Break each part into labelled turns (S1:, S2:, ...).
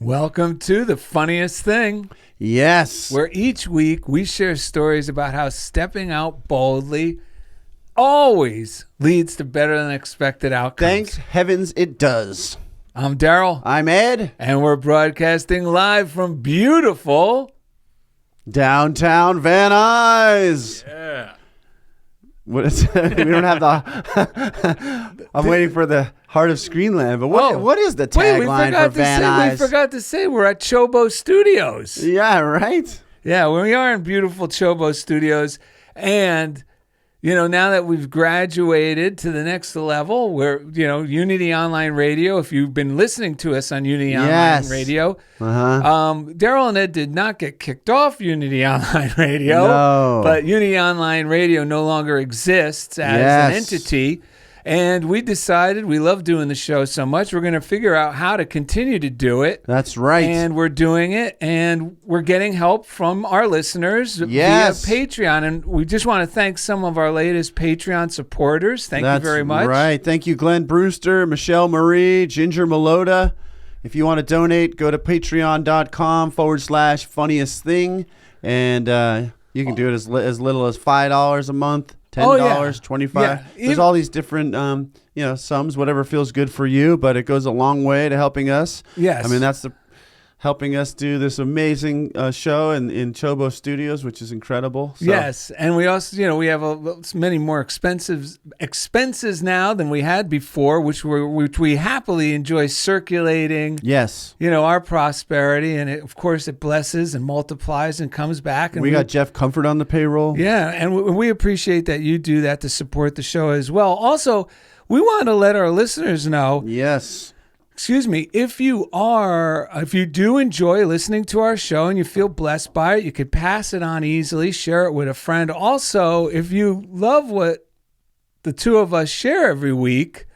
S1: Welcome to The Funniest Thing.
S2: Yes.
S1: Where each week we share stories about how stepping out boldly always leads to better than expected outcomes.
S2: Thanks heavens it does.
S1: I'm Darrell.
S2: I'm Ed.
S1: And we're broadcasting live from beautiful
S2: downtown Van Nuys.
S1: Yeah.
S2: What is it? We don't have the... I'm waiting for the Heart of Screenland, but what is the tagline for Van Nuys?
S1: We forgot to say we're at CHOBO Studios.
S2: Yeah, right?
S1: Yeah, we are in beautiful CHOBO Studios. And, you know, now that we've graduated to the next level, we're, Unity Online Radio. If you've been listening to us on Unity Online Radio, Darrell and Ed did not get kicked off Unity Online Radio, but Unity Online Radio no longer exists as an entity. And we decided we love doing the show so much, we're going to figure out how to continue to do it.
S2: That's right.
S1: And we're doing it, and we're getting help from our listeners via Patreon. And we just want to thank some of our latest Patreon supporters. Thank you very much.
S2: Right. Thank you, Glenn Brewster, Michelle Marie, Ginger Malota. If you want to donate, go to patreon.com/funniest thing. And you can do it as little as $5 a month. $10, $25. Yeah. There's all these different, sums, whatever feels good for you, but it goes a long way to helping us.
S1: Yes.
S2: I mean, that's helping us do this amazing show in CHOBO Studios, which is incredible. So.
S1: Yes, and we also, we have many more expenses now than we had before, which we happily enjoy circulating.
S2: Yes.
S1: Our prosperity, and of course it blesses and multiplies and comes back. And
S2: we got Jeff Comfort on the payroll.
S1: Yeah, and we appreciate that you do that to support the show as well. Also, we want to let our listeners know.
S2: Yes.
S1: Excuse me, if you do enjoy listening to our show and you feel blessed by it, you could pass it on easily, share it with a friend. Also, if you love what the two of us share every week,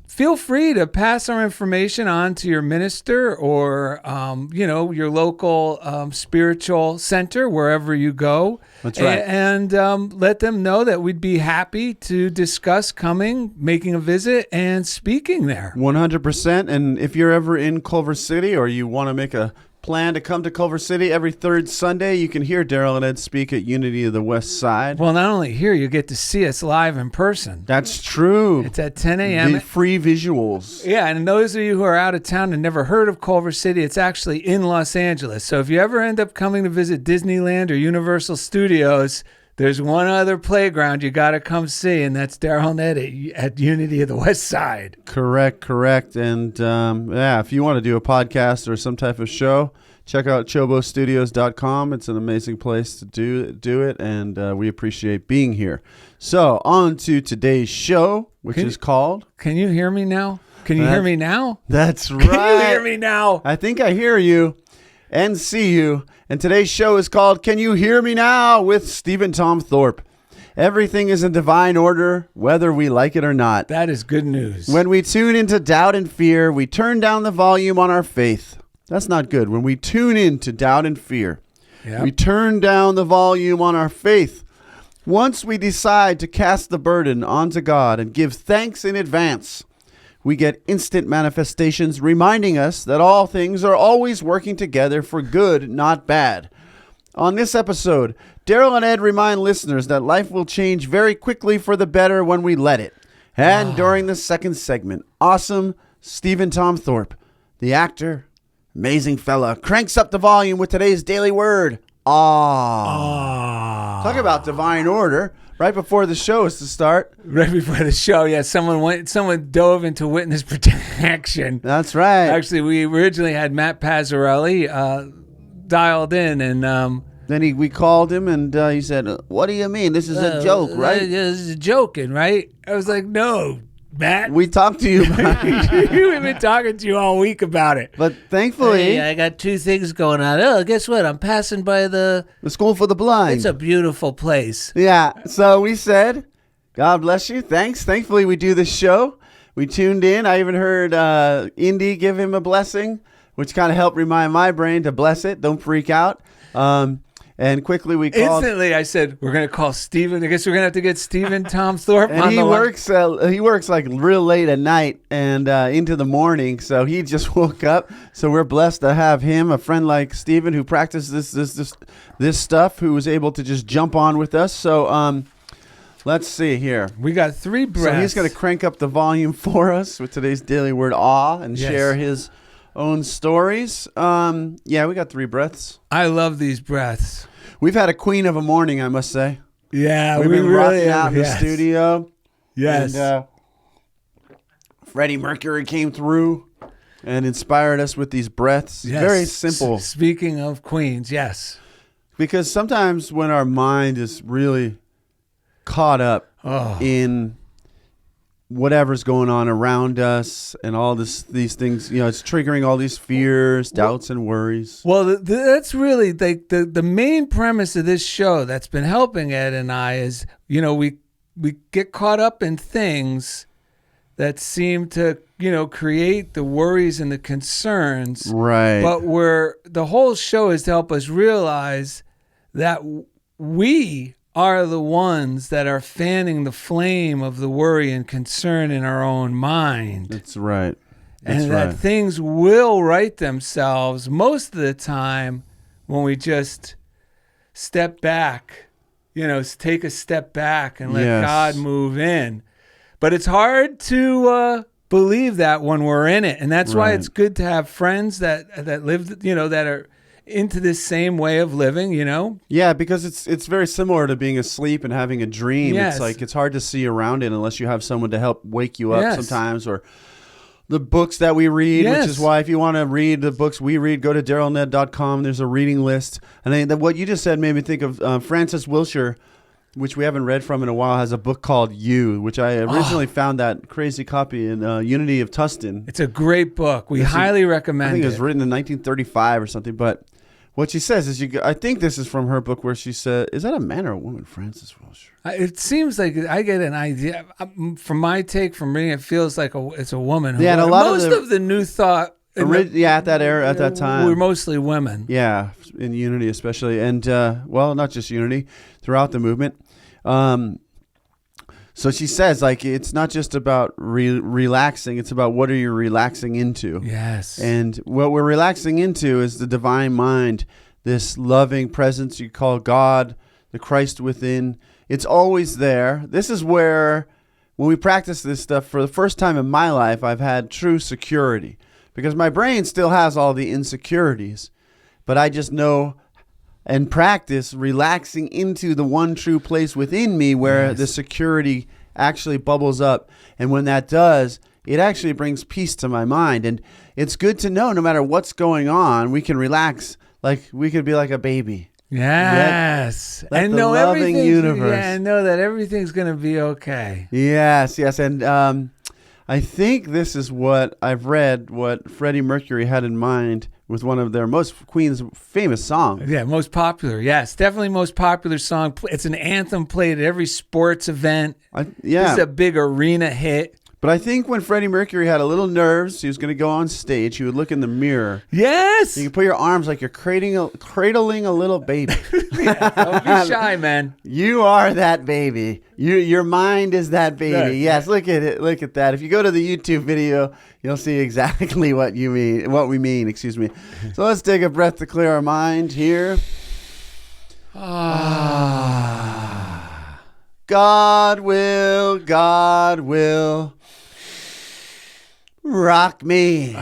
S1: feel free to pass our information on to your minister or, your local spiritual center, wherever you go.
S2: That's right.
S1: And let them know that we'd be happy to discuss making a visit and speaking there.
S2: 100%. And if you're ever in Culver City or you want to make a plan to come to Culver City every third Sunday, you can hear Darrell and Ed speak at Unity of the West Side.
S1: Well, not only here, you get to see us live in person.
S2: That's true.
S1: It's at 10 a.m.
S2: The free visuals.
S1: Yeah, and those of you who are out of town and never heard of Culver City, it's actually in Los Angeles. So if you ever end up coming to visit Disneyland or Universal Studios, there's one other playground you got to come see, and that's Darrell and Ed at Unity of the West Side.
S2: Correct. And if you want to do a podcast or some type of show, check out chobostudios.com. It's an amazing place to do it, and we appreciate being here. So on to today's show, which is called...
S1: Can you hear me now? Can you hear me now?
S2: That's right.
S1: Can you hear me now?
S2: I think I hear you and see you. And today's show is called Can You Hear Me Now? With Steven Tom Thorpe. Everything is in divine order, whether we like it or not.
S1: That is good news.
S2: When we tune into doubt and fear, we turn down the volume on our faith. That's not good. When we tune into doubt and fear, we turn down the volume on our faith. Once we decide to cast the burden onto God and give thanks in advance, we get instant manifestations reminding us that all things are always working together for good, not bad. On this episode, Darrell and Ed remind listeners that life will change very quickly for the better when we let it. And during the second segment, awesome Steven Tom Thorpe, the actor, amazing fella, cranks up the volume with today's daily word. Talk about divine order. Right before the show is to start.
S1: Right before the show, yeah. Someone dove into witness protection.
S2: That's right.
S1: Actually, we originally had Matt Pazzarelli dialed in, and
S2: then we called him, and he said, "What do you mean? This is a joke, right?
S1: This is joking, right?" I was like, "No, Matt.
S2: We talked to you about it.
S1: We've been talking to you all week about it.
S2: But thankfully...
S3: Hey, I got two things going on. Oh, guess what? I'm passing by the
S2: School for the Blind.
S3: It's a beautiful place.
S2: Yeah. So we said, God bless you. Thanks. Thankfully, we do this show. We tuned in. I even heard Indy give him a blessing, which kind of helped remind my brain to bless it. Don't freak out. And quickly we called.
S1: Instantly, I said, we're going to call Steven. I guess we're going to have to get Steven Tom Thorpe
S2: And
S1: on
S2: he
S1: the
S2: works. He works like real late at night and into the morning. So he just woke up. So we're blessed to have him, a friend like Steven who practices this stuff, who was able to just jump on with us. So let's see here.
S1: We got 3 breaths.
S2: So he's going to crank up the volume for us with today's daily word, awe, and share his own stories. Yeah, we got 3 breaths.
S1: I love these breaths.
S2: We've had a queen of a morning, I must say.
S1: Yeah,
S2: We've been
S1: really
S2: rocking out in the studio.
S1: Yes.
S2: And Freddie Mercury came through and inspired us with these breaths.
S1: Yes.
S2: Very simple.
S1: Speaking of queens, yes.
S2: Because sometimes when our mind is really caught up in whatever's going on around us and all these things, it's triggering all these fears, doubts, and worries.
S1: Well, that's really the main premise of this show that's been helping Ed and I is, we get caught up in things that seem to, create the worries and the concerns.
S2: Right.
S1: But the whole show is to help us realize that we are the ones that are fanning the flame of the worry and concern in our own mind.
S2: That's right.
S1: That things will right themselves most of the time when we just step back, take a step back and let God move in. But it's hard to believe that when we're in it. And that's why it's good to have friends that live, that are into this same way of living,
S2: Yeah, because it's very similar to being asleep and having a dream.
S1: Yes.
S2: It's like it's hard to see around it unless you have someone to help wake you up sometimes, or the books that we read, which is why if you want to read the books we read, go to darrellanded.com. There's a reading list. And what you just said made me think of Francis Wilshire, which we haven't read from in a while, has a book called You, which I originally found that crazy copy in Unity of Tustin.
S1: It's a great book. We highly recommend it.
S2: I think it was written in 1935 or something, but what she says is, I think this is from her book where she said, is that a man or a woman, Francis Wilshire?
S1: It seems like I get an idea. From my take from reading, it feels like it's a woman.
S2: Yeah, and a lot
S1: of the new thought.
S2: At that era, at that time.
S1: We're mostly women.
S2: Yeah, in Unity especially. And, not just Unity, throughout the movement. So she says, it's not just about relaxing. It's about what are you relaxing into.
S1: Yes.
S2: And what we're relaxing into is the divine mind, this loving presence you call God, the Christ within. It's always there. This is where, when we practice this stuff, for the first time in my life, I've had true security. Because my brain still has all the insecurities. But I just know and practice relaxing into the one true place within me where the security actually bubbles up. And when that does, it actually brings peace to my mind. And it's good to know no matter what's going on, we can relax like we could be like a baby.
S1: Yes.
S2: Let
S1: and
S2: the
S1: know
S2: loving universe.
S1: Yeah, and know that everything's going to be okay.
S2: Yes. And I think this is what I've read, what Freddie Mercury had in mind with one of their Queen's famous songs.
S1: Yeah, most popular. Yes, definitely most popular song. It's an anthem played at every sports event. This is a big arena hit.
S2: But I think when Freddie Mercury had a little nerves, he was going to go on stage, he would look in the mirror.
S1: Yes.
S2: You can put your arms like you're cradling a little baby.
S1: Don't be shy, man.
S2: You are that baby. Your mind is that baby. Right. Yes, look at it. Look at that. If you go to the YouTube video, you'll see exactly what we mean. Excuse me. So let's take a breath to clear our mind here. God will rock me.
S1: It's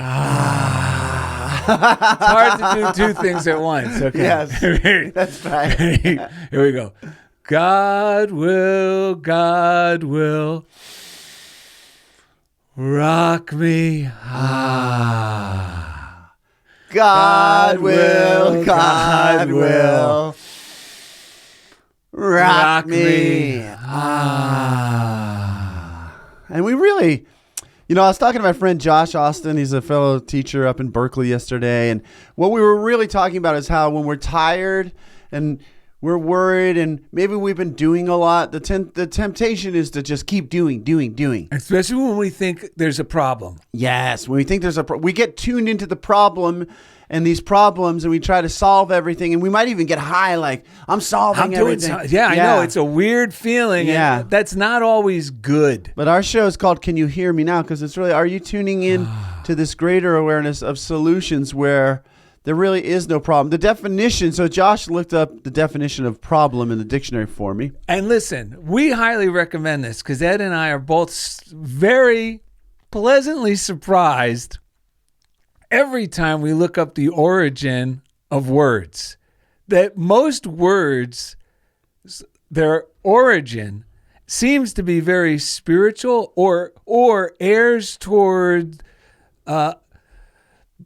S1: hard to do 2 things at once. Okay.
S2: Yes, that's right.
S1: Here we go. God will rock me.
S2: God will rock me. And we really, I was talking to my friend Josh Austin. He's a fellow teacher up in Berkeley yesterday. And what we were really talking about is how when we're tired and we're worried and maybe we've been doing a lot, the temptation is to just keep doing.
S1: Especially when we think there's a problem.
S2: Yes, when we think there's we get tuned into the problem and these problems and we try to solve everything, and we might even get high like, I'm solving everything.
S1: I know. It's a weird feeling.
S2: Yeah.
S1: And that's not always good.
S2: But our show is called Can You Hear Me Now? Because it's really, are you tuning in to this greater awareness of solutions where there really is no problem? The definition, so Josh looked up the definition of problem in the dictionary for me.
S1: And listen, we highly recommend this because Ed and I are both very pleasantly surprised every time we look up the origin of words. That most words, their origin seems to be very spiritual or errs toward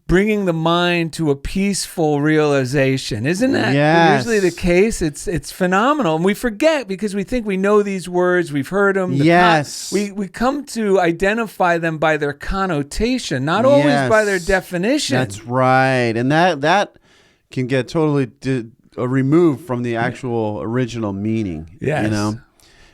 S1: bringing the mind to a peaceful realization. Isn't that usually the case? It's phenomenal. And we forget because we think we know these words, we've heard them. We come to identify them by their connotation, not always by their definition.
S2: That's right. And that can get totally removed from the actual original meaning.
S1: Yes.
S2: You know?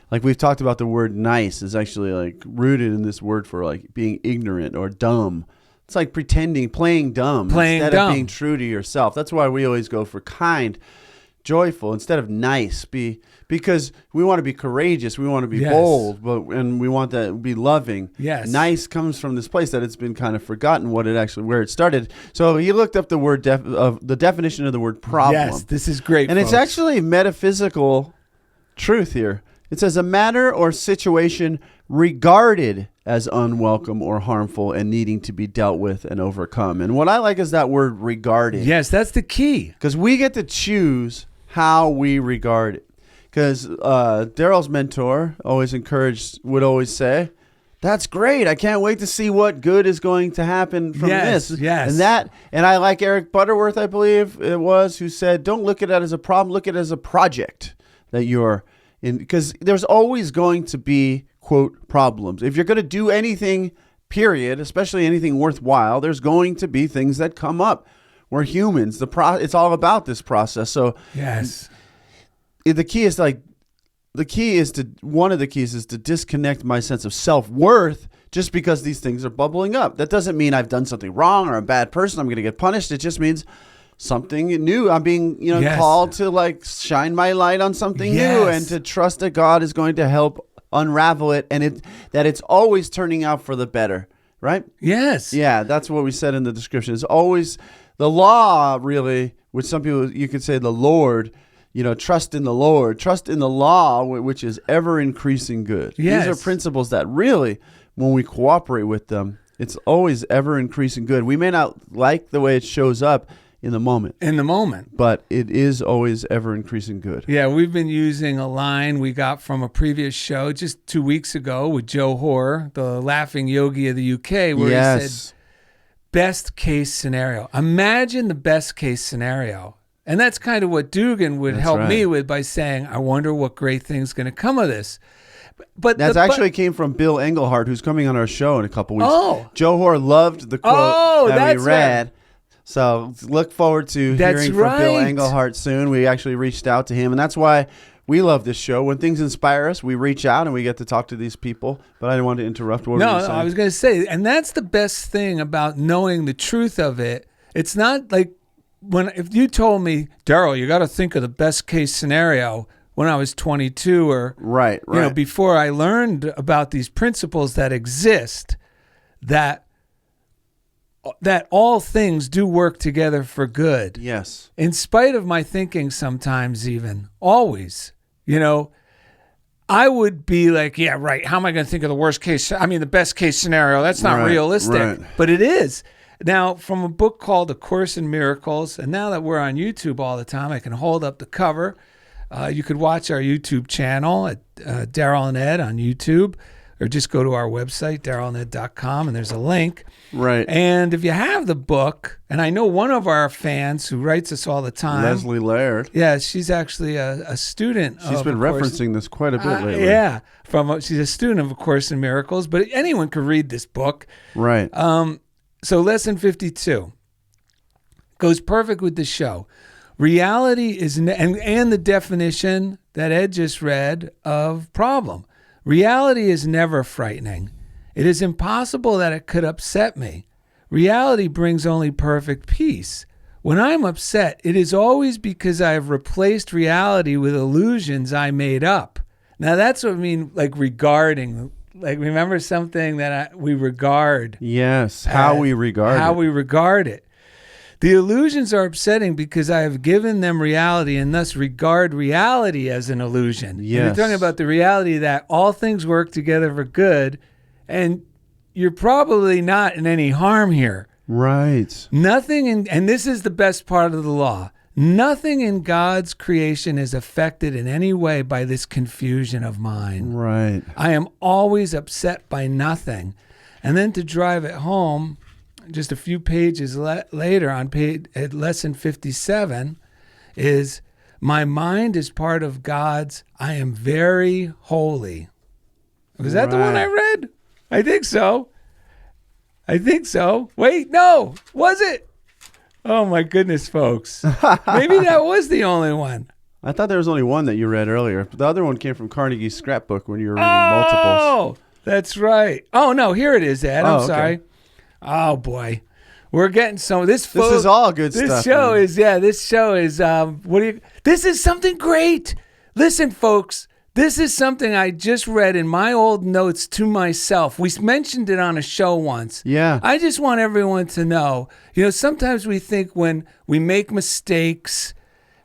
S2: Like we've talked about, the word nice is actually like rooted in this word for like being ignorant or dumb. It's like playing dumb instead of being true to yourself. That's why we always go for kind, joyful instead of nice. Because we want to be courageous, we want to be bold, and we want to be loving.
S1: Yes.
S2: Nice comes from this place that it's been kind of forgotten where it started. So he looked up the definition of the word problem.
S1: Yes, this is great.
S2: And it's actually metaphysical truth here. It says a matter or situation regarded as unwelcome or harmful and needing to be dealt with and overcome. And what I like is that word regarded.
S1: Yes, that's the key.
S2: Because we get to choose how we regard it. Because Darrell's mentor would always say, that's great. I can't wait to see what good is going to happen from this.
S1: Yes.
S2: And I like Eric Butterworth, I believe it was, who said, don't look at it as a problem, look at it as a project that you're in. Because there's always going to be, quote, problems. If you're going to do anything, period, especially anything worthwhile, there's going to be things that come up. We're humans. It's all about this process. So
S1: yes,
S2: one of the keys is to disconnect my sense of self-worth just because these things are bubbling up. That doesn't mean I've done something wrong or I'm a bad person, I'm going to get punished. It just means something new. I'm being, called to like shine my light on something new and to trust that God is going to help unravel it, and that it's always turning out for the better, right?
S1: Yes.
S2: Yeah, that's what we said in the description. It's always the law, really, which some people, you could say the Lord, trust in the Lord, trust in the law, which is ever increasing good.
S1: Yes.
S2: These are principles that really, when we cooperate with them, it's always ever increasing good. We may not like the way it shows up in the moment, but it is always ever increasing good.
S1: Yeah, we've been using a line we got from a previous show just 2 weeks ago with Joe Hoare, the laughing yogi of the UK, where he said, best case scenario. Imagine the best case scenario. And that's kind of what Dugan would help me with by saying, I wonder what great thing's going to come of this. But
S2: that came from Bill Englehart, who's coming on our show in a couple weeks.
S1: Oh.
S2: Joe Hoare loved the quote that we read.
S1: Right.
S2: So look forward to hearing from Bill Englehart soon. We actually reached out to him, and that's why we love this show. When things inspire us, we reach out and we get to talk to these people. But I didn't want to interrupt. What were you saying?
S1: I was going to say, and that's the best thing about knowing the truth of it. It's not like if you told me, Darrell, you got to think of the best case scenario when I was 22 or
S2: right.
S1: Before I learned about these principles that exist, that all things do work together for good.
S2: Yes.
S1: In spite of my thinking sometimes, even always, I would be like, yeah, right. How am I going to think of the best case scenario? That's not realistic, but it is. Now, from a book called A Course in Miracles, and now that we're on YouTube all the time, I can hold up the cover. You could watch our YouTube channel at Darrell and Ed on YouTube, or just go to our website, darrellanded.com, and there's a link.
S2: Right.
S1: And if you have the book, and I know one of our fans who writes us all the time,
S2: Leslie Laird.
S1: Yeah, she's actually a student.
S2: She's been referencing this quite a bit lately.
S1: Yeah, she's a student of A Course in Miracles, but anyone could read this book.
S2: Right.
S1: So lesson 52 goes perfect with the show. reality is, and the definition that Ed just read of problem. Reality is never frightening. It is impossible that it could upset me. Reality brings only perfect peace. When I'm upset, it is always because I have replaced reality with illusions I made up. Now that's what I mean, like regarding, like remember something that we regard.
S2: Yes, how we regard it.
S1: The illusions are upsetting because I have given them reality and thus regard reality as an illusion.
S2: Yes.
S1: And you're talking about the reality that all things work together for good, and you're probably not in any harm here.
S2: Right.
S1: Nothing and this is the best part of the law. Nothing in God's creation is affected in any way by this confusion of mine.
S2: Right.
S1: I am always upset by nothing. And then to drive it home, just a few pages later on at lesson 57 is, my mind is part of God's I am very holy. Was that the one I read? I think so. Wait, no. Was it? Oh, my goodness, folks. Maybe that was the only one.
S2: I thought there was only one that you read earlier. The other one came from Carnegie's scrapbook when you were reading multiples.
S1: Oh, that's right. Oh, no, here it is, Ed. I'm sorry. Oh, boy. We're getting some. This
S2: is all good stuff.
S1: This show is, this is something great. Listen, folks. This is something I just read in my old notes to myself. We mentioned it on a show once.
S2: Yeah.
S1: I just want everyone to know, sometimes we think when we make mistakes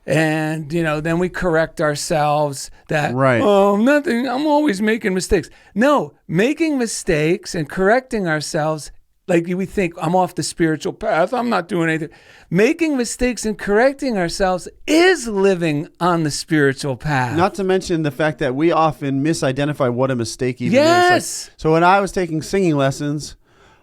S1: and, then we correct ourselves that,
S2: right.
S1: Oh, nothing, I'm always making mistakes. No, making mistakes and correcting ourselves, like we think, I'm off the spiritual path, I'm not doing anything. Making mistakes and correcting ourselves is living on the spiritual path.
S2: Not to mention the fact that we often misidentify what a mistake even
S1: is.
S2: Like, so when I was taking singing lessons,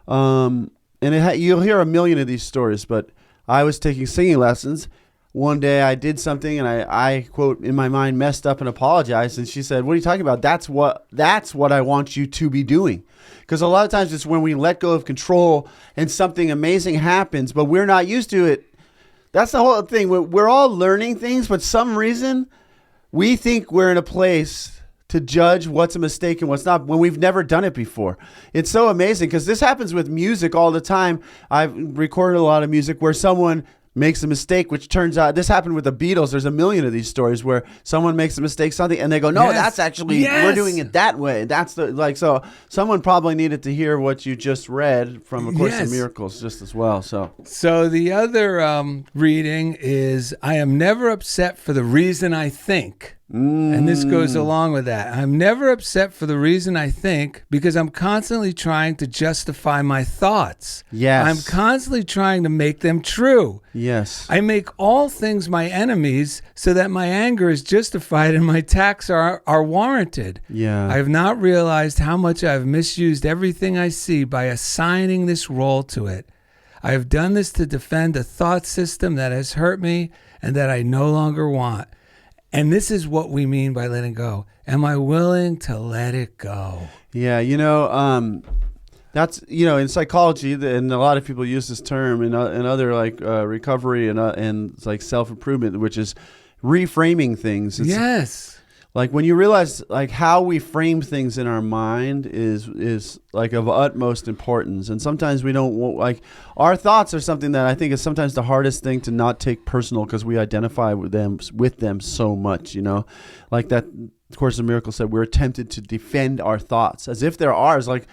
S2: and you'll hear a million of these stories, but I was taking singing lessons. One day I did something and I quote, in my mind, messed up and apologized. And she said, what are you talking about? That's what I want you to be doing. Because a lot of times it's when we let go of control and something amazing happens, but we're not used to it. That's the whole thing. We're all learning things, but some reason we think we're in a place to judge what's a mistake and what's not when we've never done it before. It's so amazing because this happens with music all the time. I've recorded a lot of music where someone makes a mistake, which turns out this happened with the Beatles. There's a million of these stories where someone makes a mistake, something, and they go, no, that's actually, we're doing it that way. That's so someone probably needed to hear what you just read from A Course in Miracles just as well. So
S1: the other reading is, I am never upset for the reason I think. And this goes along with that. I'm never upset for the reason I think because I'm constantly trying to justify my thoughts.
S2: Yes.
S1: I'm constantly trying to make them true.
S2: Yes.
S1: I make all things my enemies so that my anger is justified and my attacks are warranted.
S2: Yeah.
S1: I have not realized how much I have misused everything I see by assigning this role to it. I have done this to defend a thought system that has hurt me and that I no longer want. And this is what we mean by letting go. Am I willing to let it go?
S2: Yeah, that's, in psychology, and a lot of people use this term in other like recovery and like self-improvement, which is reframing things. It's like when you realize like how we frame things in our mind is like of utmost importance. And sometimes we don't like our thoughts are something that I think is sometimes the hardest thing to not take personal because we identify with them so much, like that Course in Miracles said, we're tempted to defend our thoughts as if they're ours. Like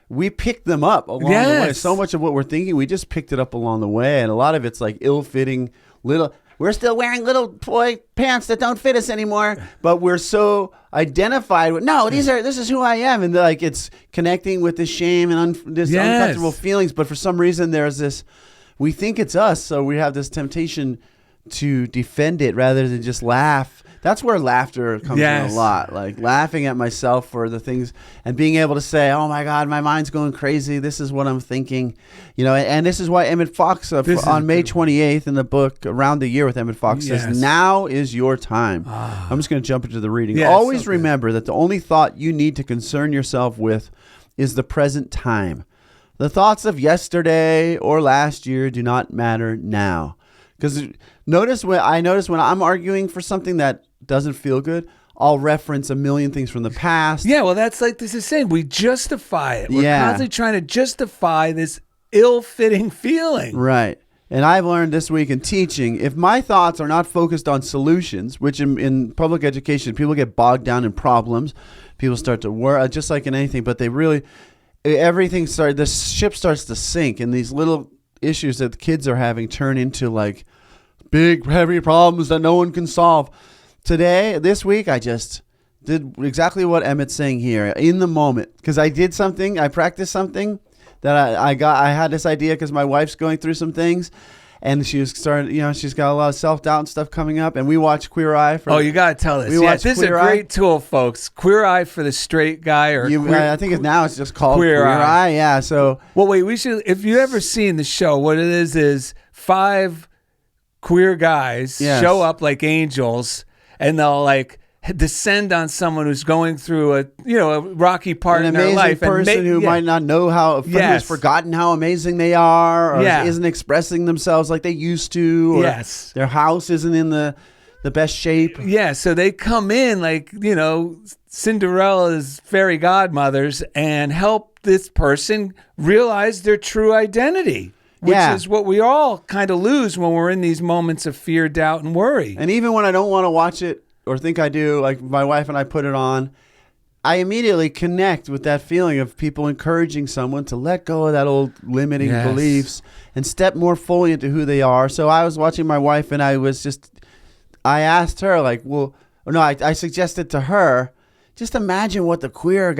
S2: we picked them up along the way. So much of what we're thinking, we just picked it up along the way. And a lot of it's like ill-fitting we're still wearing little boy pants that don't fit us anymore, but we're so identified with, this is who I am. And like, it's connecting with this shame and uncomfortable feelings. But for some reason there's this, we think it's us. So we have this temptation to defend it rather than just laugh. That's where laughter comes in a lot, like laughing at myself for the things and being able to say, oh my God, my mind's going crazy. This is what I'm thinking, and this is why Emmett Fox on May 28th in the book Around the Year with Emmett Fox says, now is your time. I'm just going to jump into the reading. Always remember that the only thought you need to concern yourself with is the present time. The thoughts of yesterday or last year do not matter now. Because notice when I'm arguing for something that doesn't feel good, I'll reference a million things from the past.
S1: Yeah, well, that's like this is saying. We justify it. We're
S2: Yeah.
S1: constantly trying to justify this ill-fitting feeling.
S2: Right. And I've learned this week in teaching, if my thoughts are not focused on solutions, which in public education, people get bogged down in problems. People start to worry, just like in anything, but the ship starts to sink, and these little issues that the kids are having turn into like big, heavy problems that no one can solve. This week, I just did exactly what Emmett's saying here in the moment, because I practiced something that I had this idea because my wife's going through some things, and she's got a lot of self-doubt and stuff coming up, and we watch Queer Eye.
S1: You got to tell this. This is a great tool, folks. Queer Eye for the straight guy,
S2: I think it's just called Queer Eye. Yeah. So,
S1: well, wait. We should. If you ever seen the show, what it is 5 queer guys show up like angels, and they'll like descend on someone who's going through a rocky part in their life,
S2: person who might not know who's forgotten how amazing they are, or isn't expressing themselves like they used to, or their house isn't in the best shape.
S1: Yeah, so they come in like Cinderella's fairy godmothers and help this person realize their true identity. Which is what we all kind of lose when we're in these moments of fear, doubt, and worry.
S2: And even when I don't want to watch it or think I do, like my wife and I put it on, I immediately connect with that feeling of people encouraging someone to let go of that old limiting beliefs and step more fully into who they are. So I was watching my wife, and I asked her, I suggested to her, just imagine what the Queer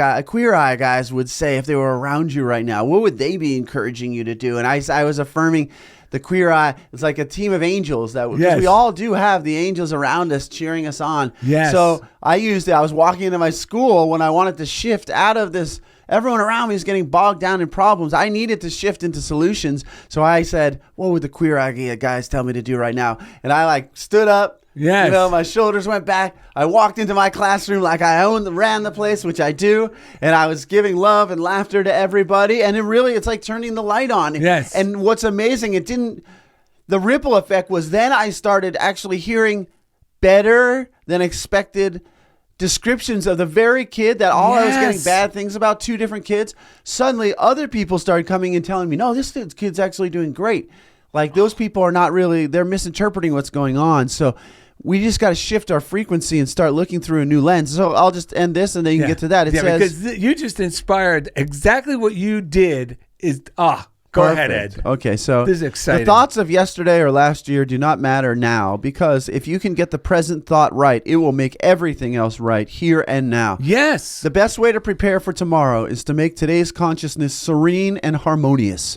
S2: Eye guys would say if they were around you right now. What would they be encouraging you to do? And I was affirming the Queer Eye. It's like a team of angels because we all do have the angels around us cheering us on.
S1: Yes.
S2: So I was walking into my school when I wanted to shift out of this. Everyone around me is getting bogged down in problems. I needed to shift into solutions. So I said, what would the Queer Eye guys tell me to do right now? And I stood up.
S1: Yes.
S2: My shoulders went back. I walked into my classroom like I ran the place, which I do. And I was giving love and laughter to everybody. And it's like turning the light on.
S1: Yes.
S2: And what's amazing, the ripple effect was then I started actually hearing better than expected descriptions of the very kid that I was getting bad things about, 2 different kids. Suddenly other people started coming and telling me, no, this kid's actually doing great. Like those people are not really, they're misinterpreting what's going on. So we just got to shift our frequency and start looking through a new lens. So I'll just end this and then you can get to that. It says,
S1: because you just inspired exactly what you did go ahead, Ed.
S2: Okay, so
S1: this is exciting.
S2: The thoughts of yesterday or last year do not matter now, because if you can get the present thought right, it will make everything else right here and now.
S1: Yes.
S2: The best way to prepare for tomorrow is to make today's consciousness serene and harmonious.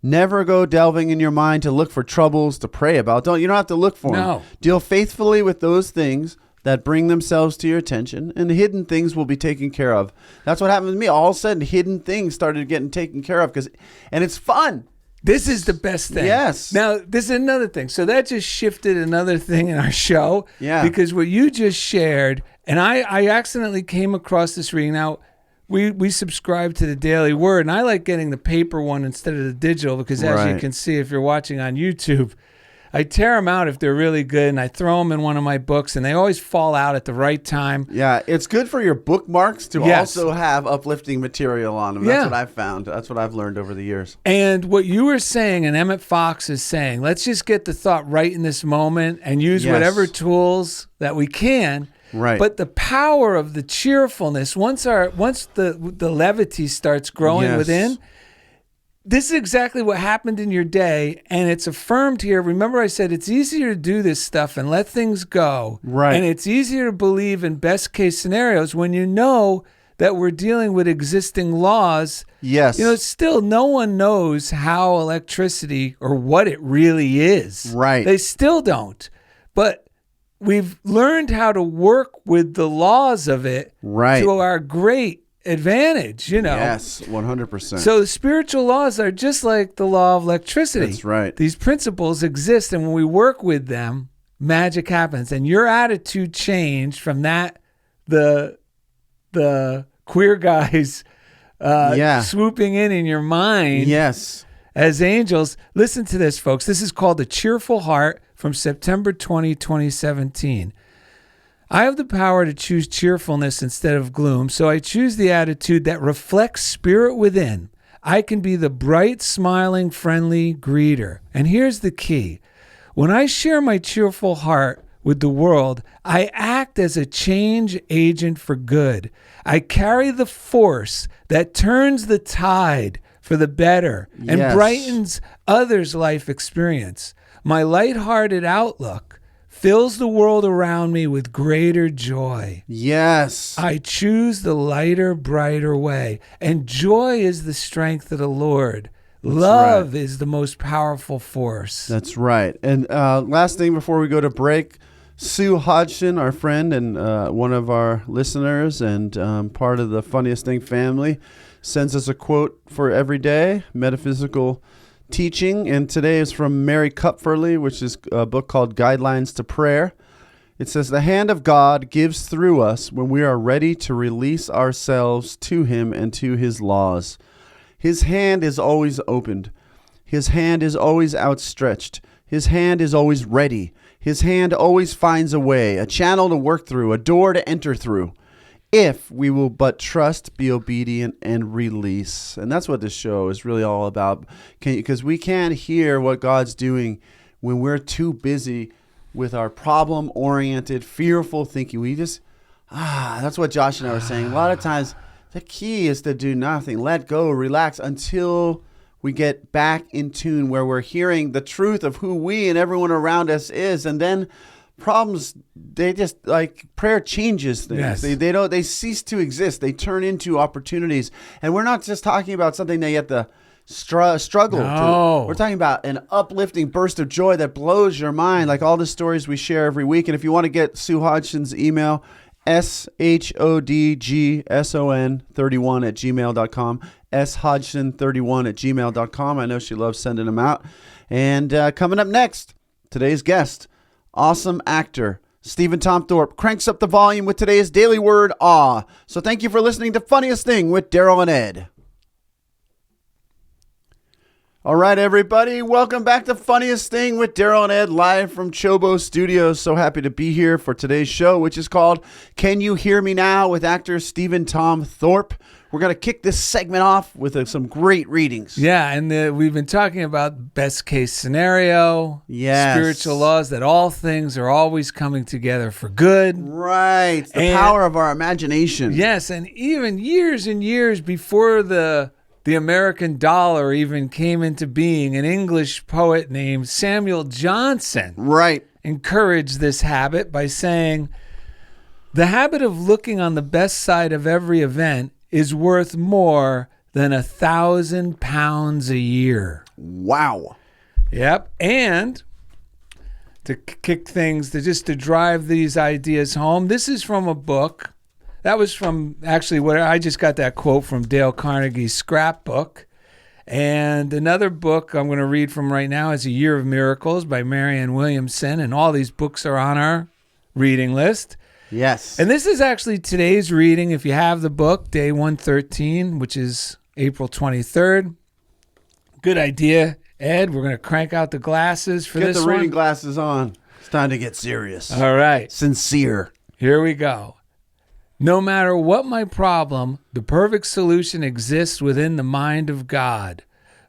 S2: Never go delving in your mind to look for troubles to pray about. You don't have to look for them. Deal faithfully with those things that bring themselves to your attention, and the hidden things will be taken care of. That's what happened to me. All of a sudden, hidden things started getting taken care of, and it's fun.
S1: This is the best thing.
S2: Yes.
S1: Now, this is another thing. So that just shifted another thing in our show.
S2: Yeah.
S1: Because what you just shared, and I accidentally came across this reading. Now, we subscribe to the Daily Word, and I like getting the paper one instead of the digital because, as you can see, if you're watching on YouTube, I tear them out if they're really good, and I throw them in one of my books, and they always fall out at the right time.
S2: Yeah, it's good for your bookmarks to also have uplifting material on them. That's what I've found. That's what I've learned over the years.
S1: And what you were saying, and Emmett Fox is saying, let's just get the thought right in this moment and use whatever tools that we can.
S2: Right.
S1: But the power of the cheerfulness, once the levity starts growing within, this is exactly what happened in your day, and it's affirmed here. Remember I said it's easier to do this stuff and let things go.
S2: Right.
S1: And it's easier to believe in best case scenarios when you know that we're dealing with existing laws.
S2: Yes.
S1: Still no one knows how electricity or what it really is.
S2: Right.
S1: They still don't. But we've learned how to work with the laws of it to our great advantage,
S2: Yes, 100%.
S1: So the spiritual laws are just like the law of electricity.
S2: That's right.
S1: These principles exist, and when we work with them, magic happens. And your attitude changed from that, the queer guys swooping in your mind.
S2: Yes.
S1: as angels. Listen to this, folks. This is called A Cheerful Heart from September 20, 2017. I have the power to choose cheerfulness instead of gloom, so I choose the attitude that reflects spirit within. I can be the bright, smiling, friendly greeter. And here's the key. When I share my cheerful heart with the world, I act as a change agent for good. I carry the force that turns the tide for the better and brightens others' life experience. My lighthearted outlook fills the world around me with greater joy.
S2: Yes.
S1: I choose the lighter, brighter way. And joy is the strength of the Lord. Love is the most powerful force.
S2: That's right. And last thing before we go to break, Sue Hodgson, our friend and one of our listeners and part of the Funniest Thing family, sends us a quote for every day, metaphysical teaching. And today is from Mary Kupferle, which is a book called Guidelines to Prayer. It says, "The hand of God gives through us when we are ready to release ourselves to him and to his laws. His hand is always opened. His hand is always outstretched. His hand is always ready. His hand always finds a way, a channel to work through, a door to enter through, if we will but trust, be obedient, and release." And that's what this show is really all about, because we can't hear what God's doing when we're too busy with our problem-oriented, fearful thinking. We just, that's what Josh and I were saying. A lot of times, the key is to do nothing, let go, relax until we get back in tune where we're hearing the truth of who we and everyone around us is. And then problems, they just, like, prayer changes things.
S1: Yes.
S2: They cease to exist. They turn into opportunities. And we're not just talking about something that you have to struggle to. We're talking about an uplifting burst of joy that blows your mind, like all the stories we share every week. And if you want to get Sue Hodgson's email, SHODGSON31@gmail.com, shodgson31@gmail.com. I know she loves sending them out. And coming up next, today's guest, awesome actor Steven Tom Thorpe, cranks up the volume with today's daily word, awe. So thank you for listening to Funniest Thing with Darrell and Ed. All right, everybody, welcome back to Funniest Thing with Darrell and Ed, live from CHOBO Studios. So happy to be here for today's show, which is called Can You Hear Me Now with actor Steven Tom Thorpe. We're going to kick this segment off with some great readings.
S1: Yeah, and we've been talking about best case scenario, spiritual laws, that all things are always coming together for good.
S2: Right, the power of our imagination.
S1: Yes, and even years and years before the American dollar even came into being, an English poet named Samuel Johnson encouraged this habit by saying, "The habit of looking on the best side of every event is worth more than 1,000 pounds a year."
S2: Wow.
S1: Yep. And to kick things, to drive these ideas home, this is from a book. That was from, actually, what I just got that quote from Dale Carnegie's scrapbook. And another book I'm going to read from right now is A Year of Miracles by Marianne Williamson. And all these books are on our reading list.
S2: Yes.
S1: And this is actually today's reading. If you have the book, day 113, which is April 23rd. Good idea, Ed. We're going to crank out the glasses for this one.
S2: Get the reading glasses on. It's time to get serious.
S1: All right.
S2: Sincere.
S1: Here we go. No matter what my problem, the perfect solution exists within the mind of God.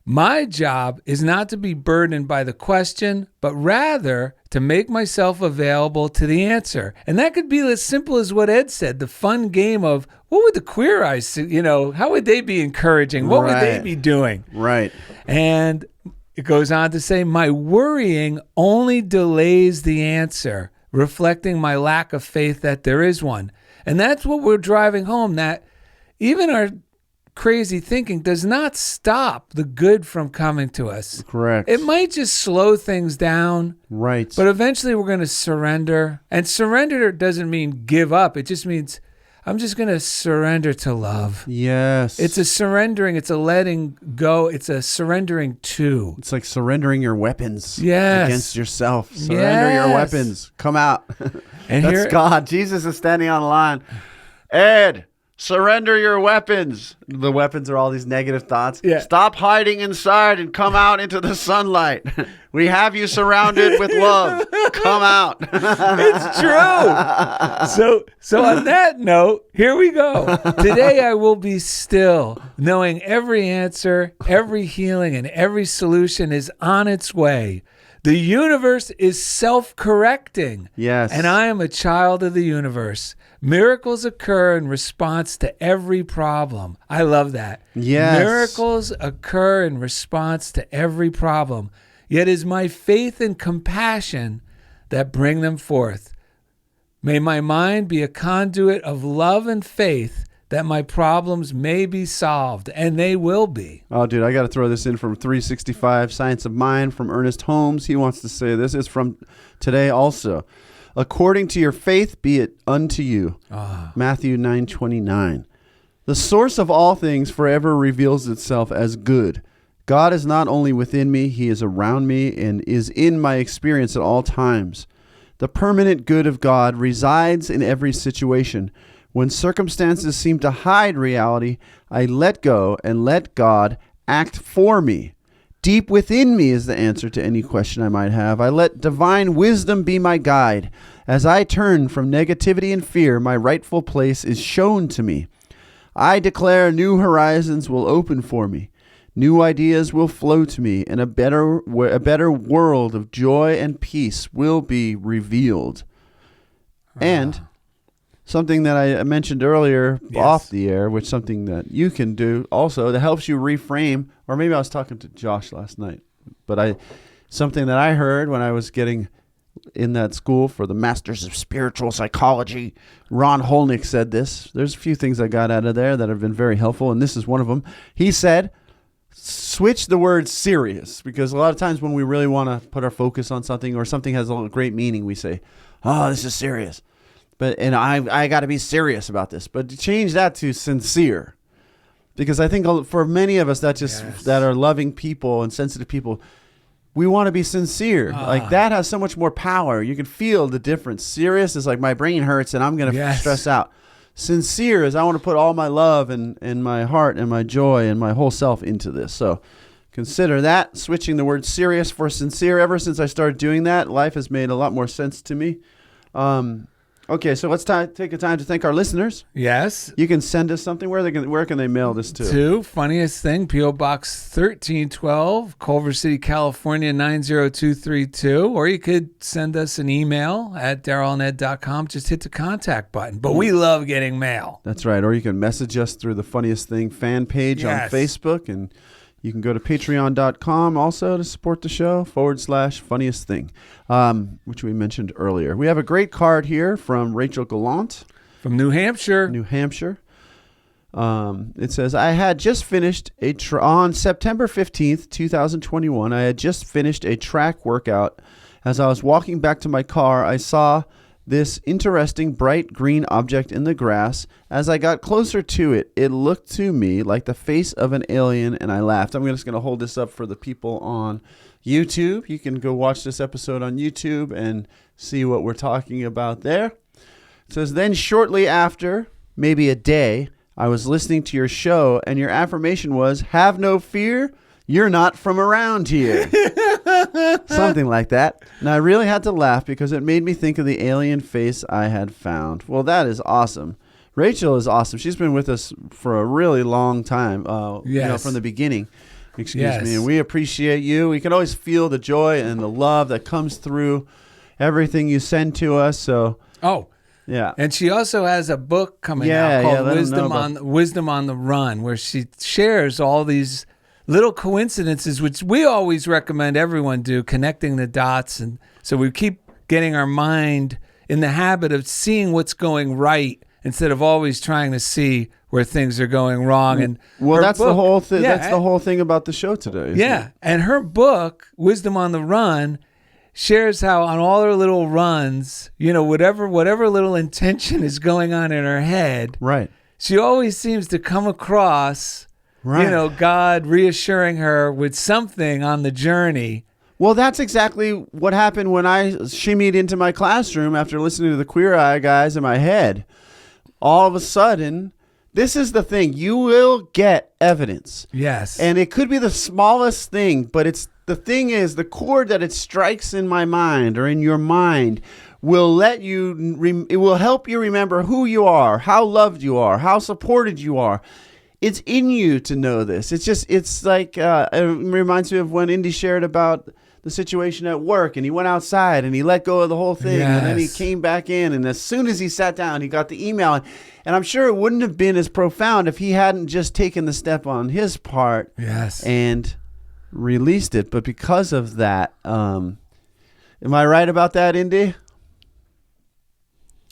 S1: My job is not to be burdened by the question, but rather to make myself available to the answer. And that could be as simple as what Ed said, the fun game of what would the Queer Eyes, how would they be encouraging? What would they be doing?
S2: Right.
S1: And it goes on to say, my worrying only delays the answer, reflecting my lack of faith that there is one. And that's what we're driving home, that even our crazy thinking does not stop the good from coming to us.
S2: Correct.
S1: It might just slow things down.
S2: Right.
S1: But eventually we're going to surrender. And surrender doesn't mean give up. It just means I'm just going to surrender to love.
S2: Yes.
S1: It's a surrendering. It's a letting go. It's a surrendering to.
S2: It's like surrendering your weapons
S1: against
S2: yourself. Surrender your weapons. Come out.
S1: And
S2: That's God. Jesus is standing on the line. Ed, Surrender your weapons. The weapons are all these negative thoughts.
S1: Yeah.
S2: Stop hiding inside and come out into the sunlight. We have you surrounded with love. Come out.
S1: It's true. So on that note, here we go. Today I will be still, knowing every answer, every healing, and every solution is on its way. The universe is self-correcting.
S2: Yes.
S1: And I am a child of the universe. Miracles occur in response to every problem. I love that.
S2: Yes.
S1: Miracles occur in response to every problem. Yet it is my faith and compassion that bring them forth. May my mind be a conduit of love and faith that my problems may be solved, and they will be.
S2: Oh, dude, I got to throw this in from 365 Science of Mind from Ernest Holmes. He wants to say this is from today also. According to your faith, be it unto you. Matthew 9:29. The source of all things forever reveals itself as good. God is not only within me, he is around me and is in my experience at all times. The permanent good of God resides in every situation. When circumstances seem to hide reality, I let go and let God act for me. Deep within me is the answer to any question I might have. I let divine wisdom be my guide. As I turn from negativity and fear, my rightful place is shown to me. I declare new horizons will open for me. New ideas will flow to me, and a better world of joy and peace will be revealed. And something that I mentioned earlier off the air, which something that you can do also that helps you reframe, or maybe I was talking to Josh last night, but something that I heard when I was getting in that school for the Masters of Spiritual Psychology, Ron Holnick said this. There's a few things I got out of there that have been very helpful, and this is one of them. He said, switch the word serious, because a lot of times when we really want to put our focus on something or something has a great meaning, we say, oh, this is serious. And I got to be serious about this. But change that to sincere. Because I think for many of us that are loving people and sensitive people, we want to be sincere. Like that has so much more power. You can feel the difference. Serious is like my brain hurts and I'm going to stress out. Sincere is I want to put all my love and my heart and my joy and my whole self into this. So consider that. Switching the word serious for sincere. Ever since I started doing that, life has made a lot more sense to me. Okay, so let's take a time to thank our listeners.
S1: Yes.
S2: You can send us something. Where can they mail this to? Funniest
S1: Thing, P.O. Box 1312, Culver City, California, 90232. Or you could send us an email at darrellanded.com. Just hit the contact button. But we love getting mail.
S2: That's right. Or you can message us through the Funniest Thing fan page on Facebook. And you can go to patreon.com also to support the show /funniest thing, which we mentioned earlier. We have a great card here from Rachel Gallant.
S1: From New Hampshire.
S2: It says, I had just finished on September 15th, 2021, I had just finished a track workout. As I was walking back to my car, I saw this interesting bright green object in the grass. As I got closer to it, it looked to me like the face of an alien, and I laughed. I'm just going to hold this up for the people on YouTube. You can go watch this episode on YouTube and see what we're talking about there. It says, then shortly after, maybe a day, I was listening to your show, and your affirmation was, have no fear, you're not from around here. Something like that. And I really had to laugh because it made me think of the alien face I had found. Well, that is awesome. Rachel is awesome. She's been with us for a really long time, from the beginning. Excuse me. And we appreciate you. We can always feel the joy and the love that comes through everything you send to us. So, yeah.
S1: And she also has a book coming out called Wisdom on the Run, where she shares all these little coincidences, which we always recommend everyone do, connecting the dots. And so we keep getting our mind in the habit of seeing what's going right instead of always trying to see where things are going wrong. And
S2: that's the whole thing. That's the whole thing about the show today.
S1: Yeah. And her book, Wisdom on the Run, shares how on all her little runs, whatever little intention is going on in her head,
S2: right,
S1: she always seems to come across God reassuring her with something on the journey.
S2: Well, that's exactly what happened when I shimmied into my classroom after listening to the Queer Eye guys in my head. All of a sudden, This is the thing. You will get evidence.
S1: Yes.
S2: And it could be the smallest thing, but the thing is, the chord that it strikes in my mind or in your mind will let you, it will help you remember who you are, how loved you are, how supported you are. It's in you to know this. It's like, it reminds me of when Indy shared about the situation at work, and he went outside and he let go of the whole thing, and then he came back in, and as soon as he sat down, he got the email, and I'm sure it wouldn't have been as profound if he hadn't just taken the step on his part and released it. But because of that, am I right about that, Indy?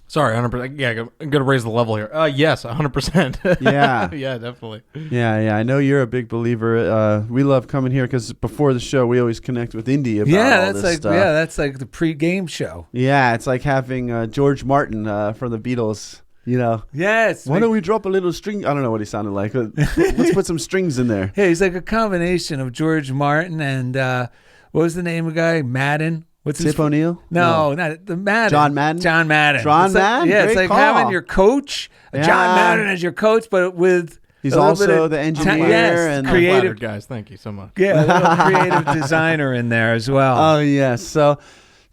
S4: Sorry, 100%. Yeah, I'm going to raise the level here. Yes, 100%.
S2: Yeah.
S4: Yeah, definitely.
S2: Yeah. I know you're a big believer. We love coming here because before the show, we always connect with Indy about all this stuff.
S1: Yeah, that's like the pre-game show.
S2: Yeah, it's like having George Martin from the Beatles, you know.
S1: Yes.
S2: Why don't we drop a little string? I don't know what he sounded like, but let's put some strings in there.
S1: Yeah, he's like a combination of George Martin and what was the name of the guy? Madden? What's his
S2: Tip O'Neill?
S1: No, not the Madden.
S2: John Madden?
S1: John Madden.
S2: John Madden?
S1: Yeah, it's
S2: Great
S1: like
S2: call.
S1: having your coach, John Madden as your coach, but with
S2: He's also the engineer
S1: and
S4: creative guys. Thank you so much.
S1: Yeah, a little creative designer in there as well.
S2: Oh, yes. So,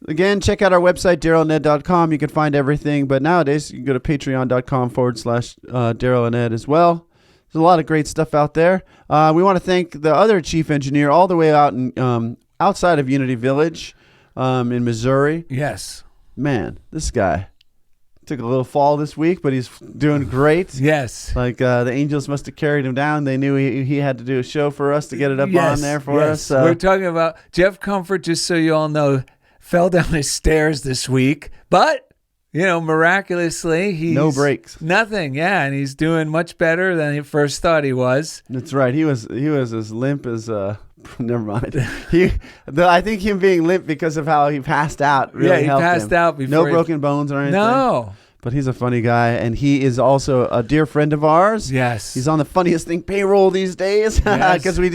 S2: again, check out our website, darrellanded.com. You can find everything. But nowadays, you can go to patreon.com/Darrell and Ed as well. There's a lot of great stuff out there. We want to thank the other chief engineer all the way out in, outside of Unity Village in Missouri.
S1: Yes.
S2: Man, this guy took a little fall this week, but he's doing great.
S1: Yes.
S2: Like the Angels must have carried him down. They knew he had to do a show for us to get it up on there for us.
S1: We're talking about Jeff Comfort, just so you all know, fell down his stairs this week, but miraculously, he's
S2: no breaks,
S1: nothing. Yeah, and he's doing much better than he first thought he was.
S2: That's right. He was as limp as never mind. I think him being limp because of how he passed out really helped him.
S1: Yeah, he passed out before.
S2: No broken bones or anything.
S1: No.
S2: But he's a funny guy, and he is also a dear friend of ours.
S1: Yes.
S2: He's on the Funniest Thing payroll these days because we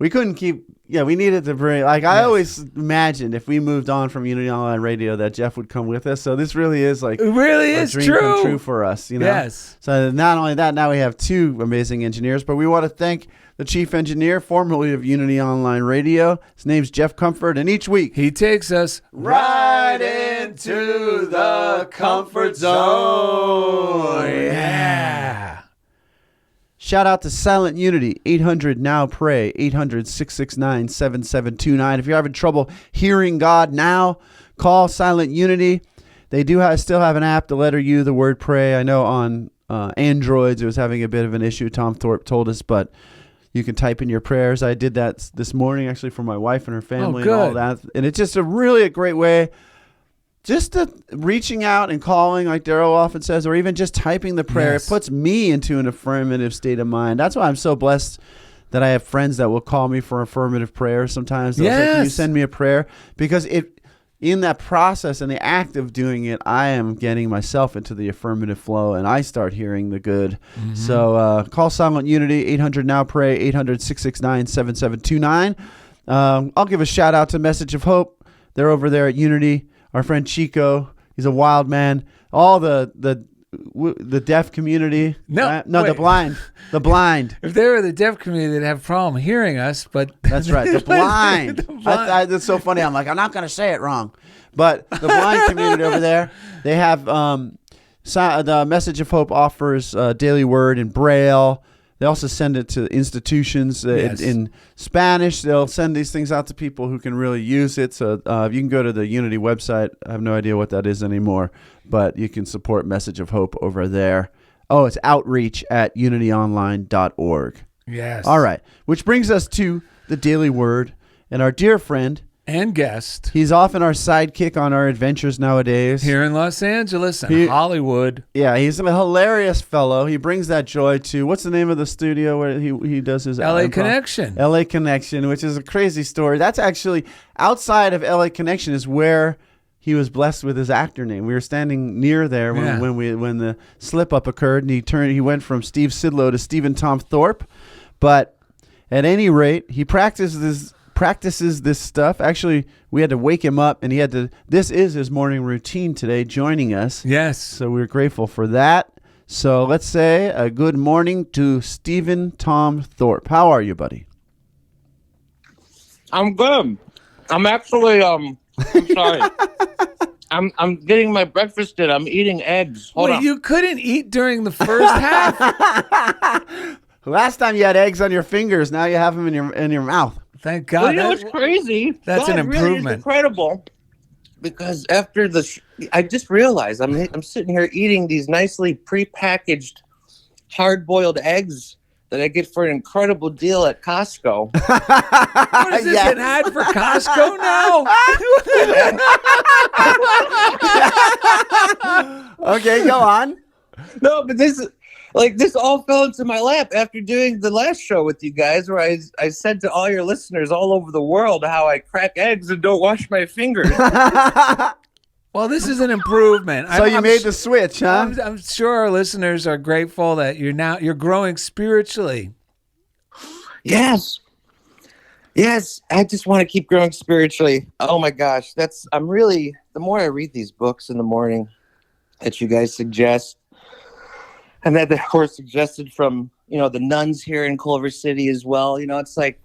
S2: couldn't keep. Yeah, we needed to bring. I always imagined if we moved on from Unity Online Radio that Jeff would come with us. So this really is a dream come true for us.
S1: Yes.
S2: So not only that, now we have two amazing engineers, but we want to thank the chief engineer, formerly of Unity Online Radio. His name's Jeff Comfort, and each week
S1: he takes us
S2: right into the comfort zone. Yeah. Shout out to Silent Unity, 800-NOW-PRAY, 800-669-7729. If you're having trouble hearing God now, call Silent Unity. They do still have an app, the letter U, the word pray. I know on Androids it was having a bit of an issue, Tom Thorpe told us, but you can type in your prayers. I did that this morning, actually, for my wife and her family and all that. And it's just a great way just to reaching out and calling, like Darrell often says, or even just typing the prayer. It puts me into an affirmative state of mind. That's why I'm so blessed that I have friends that will call me for affirmative prayer sometimes. They'll say, can you send me a prayer? Because in that process and the act of doing it, I am getting myself into the affirmative flow, and I start hearing the good. Mm-hmm. So call Silent Unity, 800-NOW-PRAY, 800-669-7729. I'll give a shout out to Message of Hope. They're over there at Unity. Our friend Chico, he's a wild man. All the deaf community. The blind.
S1: If they were the deaf community, they'd have a problem hearing us. But
S2: that's right, the blind. That's so funny. I'm like, I'm not going to say it wrong. But the blind community over there, they have the Message of Hope offers daily word in Braille. They also send it to institutions in Spanish. They'll send these things out to people who can really use it. So you can go to the Unity website. I have no idea what that is anymore, but you can support Message of Hope over there. Oh, it's outreach@unityonline.org.
S1: Yes.
S2: All right, which brings us to the Daily Word and our dear friend
S1: and guest.
S2: He's often our sidekick on our adventures nowadays.
S1: Here in Los Angeles and Hollywood.
S2: Yeah, he's a hilarious fellow. He brings that joy to, what's the name of the studio where he does his
S1: LA Connection.
S2: LA Connection, which is a crazy story. That's actually, outside of LA Connection is where he was blessed with his actor name. We were standing near there when the slip up occurred, and he went from Steve Sidlow to Steven Tom Thorpe. But at any rate, he practices this stuff. Actually, we had to wake him up, and this is his morning routine today, joining us.
S1: Yes.
S2: So we're grateful for that. So let's say a good morning to Steven Tom Thorpe. How are you, buddy?
S5: I'm good. I'm actually I'm sorry. I'm getting my breakfast in. I'm eating eggs. Hold
S1: Wait,
S5: on.
S1: you couldn't eat during the first half?
S2: Last time you had eggs on your fingers, now you have them in your mouth.
S1: Thank
S5: Well,
S1: God.
S5: you know what's crazy?
S1: That's
S5: God
S1: an
S5: really is
S1: improvement.
S5: incredible. Because after I just realized I'm sitting here eating these nicely prepackaged hard-boiled eggs that I get for an incredible deal at Costco.
S1: What is this,
S2: Yes.
S1: an ad for Costco now?
S2: Okay, go on.
S5: No, but this all fell into my lap after doing the last show with you guys, where I said to all your listeners all over the world how I crack eggs and don't wash my fingers.
S1: Well, this is an improvement.
S2: So you made the switch, huh?
S1: I'm sure our listeners are grateful that you're growing spiritually.
S5: Yes. I just want to keep growing spiritually. Oh my gosh, the more I read these books in the morning that you guys suggest, and that were suggested from, the nuns here in Culver City as well. It's like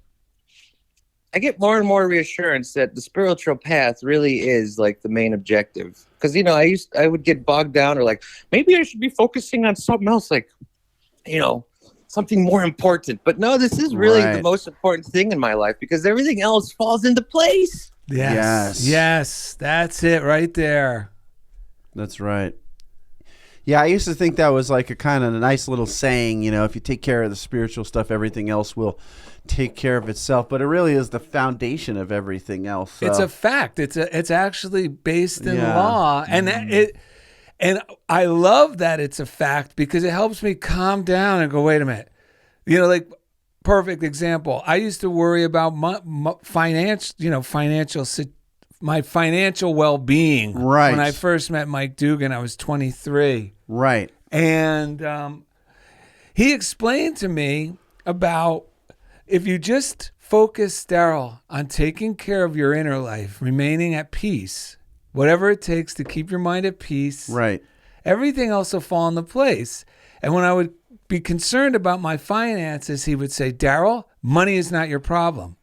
S5: I get more and more reassurance that the spiritual path really is like the main objective. Because, I would get bogged down or like, maybe I should be focusing on something else, like, something more important. But no, this is really the most important thing in my life because everything else falls into place.
S1: Yes, that's it right there.
S2: That's right. Yeah, I used to think that was like a kind of a nice little saying, if you take care of the spiritual stuff, everything else will take care of itself. But it really is the foundation of everything else. So.
S1: It's a fact. It's actually based in law, and and I love that it's a fact because it helps me calm down and go, wait a minute, like perfect example. I used to worry about my financial well-being.
S2: Right.
S1: When I first met Mike Dugan, I was 23.
S2: Right.
S1: And he explained to me about if you just focus, Darrell, on taking care of your inner life, remaining at peace, whatever it takes to keep your mind at peace,
S2: right,
S1: everything else will fall into place. And when I would be concerned about my finances, he would say, Darrell, money is not your problem.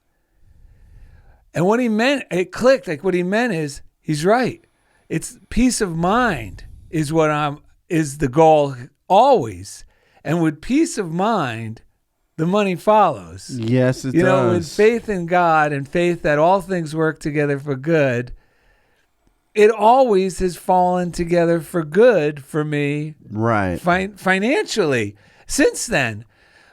S1: And what he meant, it clicked. Like what he meant is, he's right. It's peace of mind is the goal always. And with peace of mind, the money follows.
S2: Yes, it does.
S1: With faith in God and faith that all things work together for good, it always has fallen together for good for me.
S2: Right.
S1: Financially since then.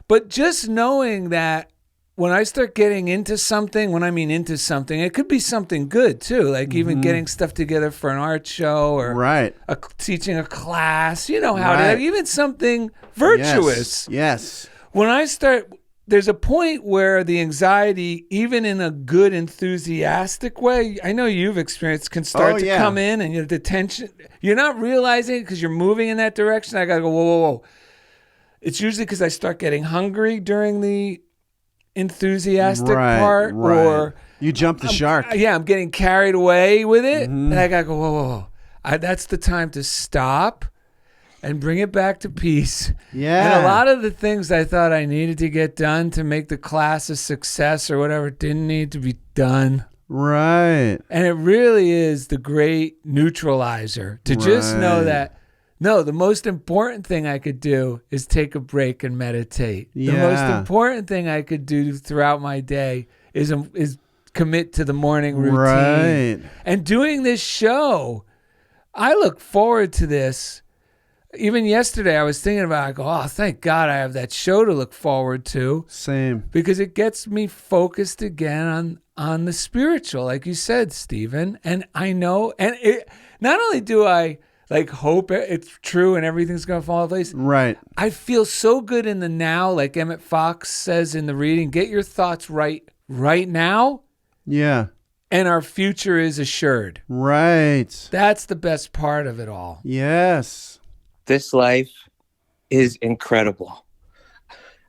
S1: But just knowing that when I start getting into something, it could be something good too, like even getting stuff together for an art show or teaching a class, even something virtuous.
S2: Yes.
S1: When I start, there's a point where the anxiety, even in a good, enthusiastic way, I know you've experienced, can start to come in and the tension, you're not realizing it because you're moving in that direction. I got to go, whoa. It's usually because I start getting hungry during the enthusiastic part, or
S2: you jump the shark.
S1: I'm getting carried away with it, and I gotta go, whoa. That's the time to stop and bring it back to peace. And a lot of the things I thought I needed to get done to make the class a success or whatever didn't need to be done.
S2: Right.
S1: And it really is the great neutralizer to just know that, no, the most important thing I could do is take a break and meditate. The most important thing I could do throughout my day is commit to the morning routine.
S2: Right.
S1: And doing this show, I look forward to this. Even yesterday, I was thinking about it. I go, oh, thank God I have that show to look forward to.
S2: Same.
S1: Because it gets me focused again on the spiritual, like you said, Steven. And I know, not only do I hope it's true and everything's going to fall into place.
S2: Right.
S1: I feel so good in the now, like Emmett Fox says in the reading, get your thoughts right now.
S2: Yeah.
S1: And our future is assured.
S2: Right.
S1: That's the best part of it all.
S2: Yes.
S5: This life is incredible.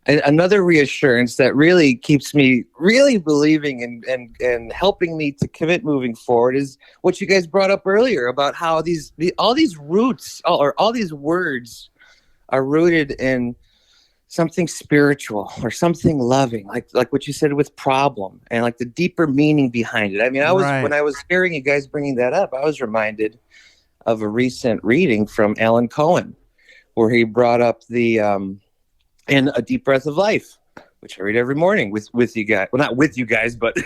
S5: And another reassurance that really keeps me really believing and helping me to commit moving forward is what you guys brought up earlier about how all these roots or all these words are rooted in something spiritual or something loving, like what you said with problem and like the deeper meaning behind it. I mean, when I was hearing you guys bringing that up, I was reminded of a recent reading from Alan Cohen, where he brought up the in A Deep Breath of Life, which I read every morning with you guys. Well, not with you guys, but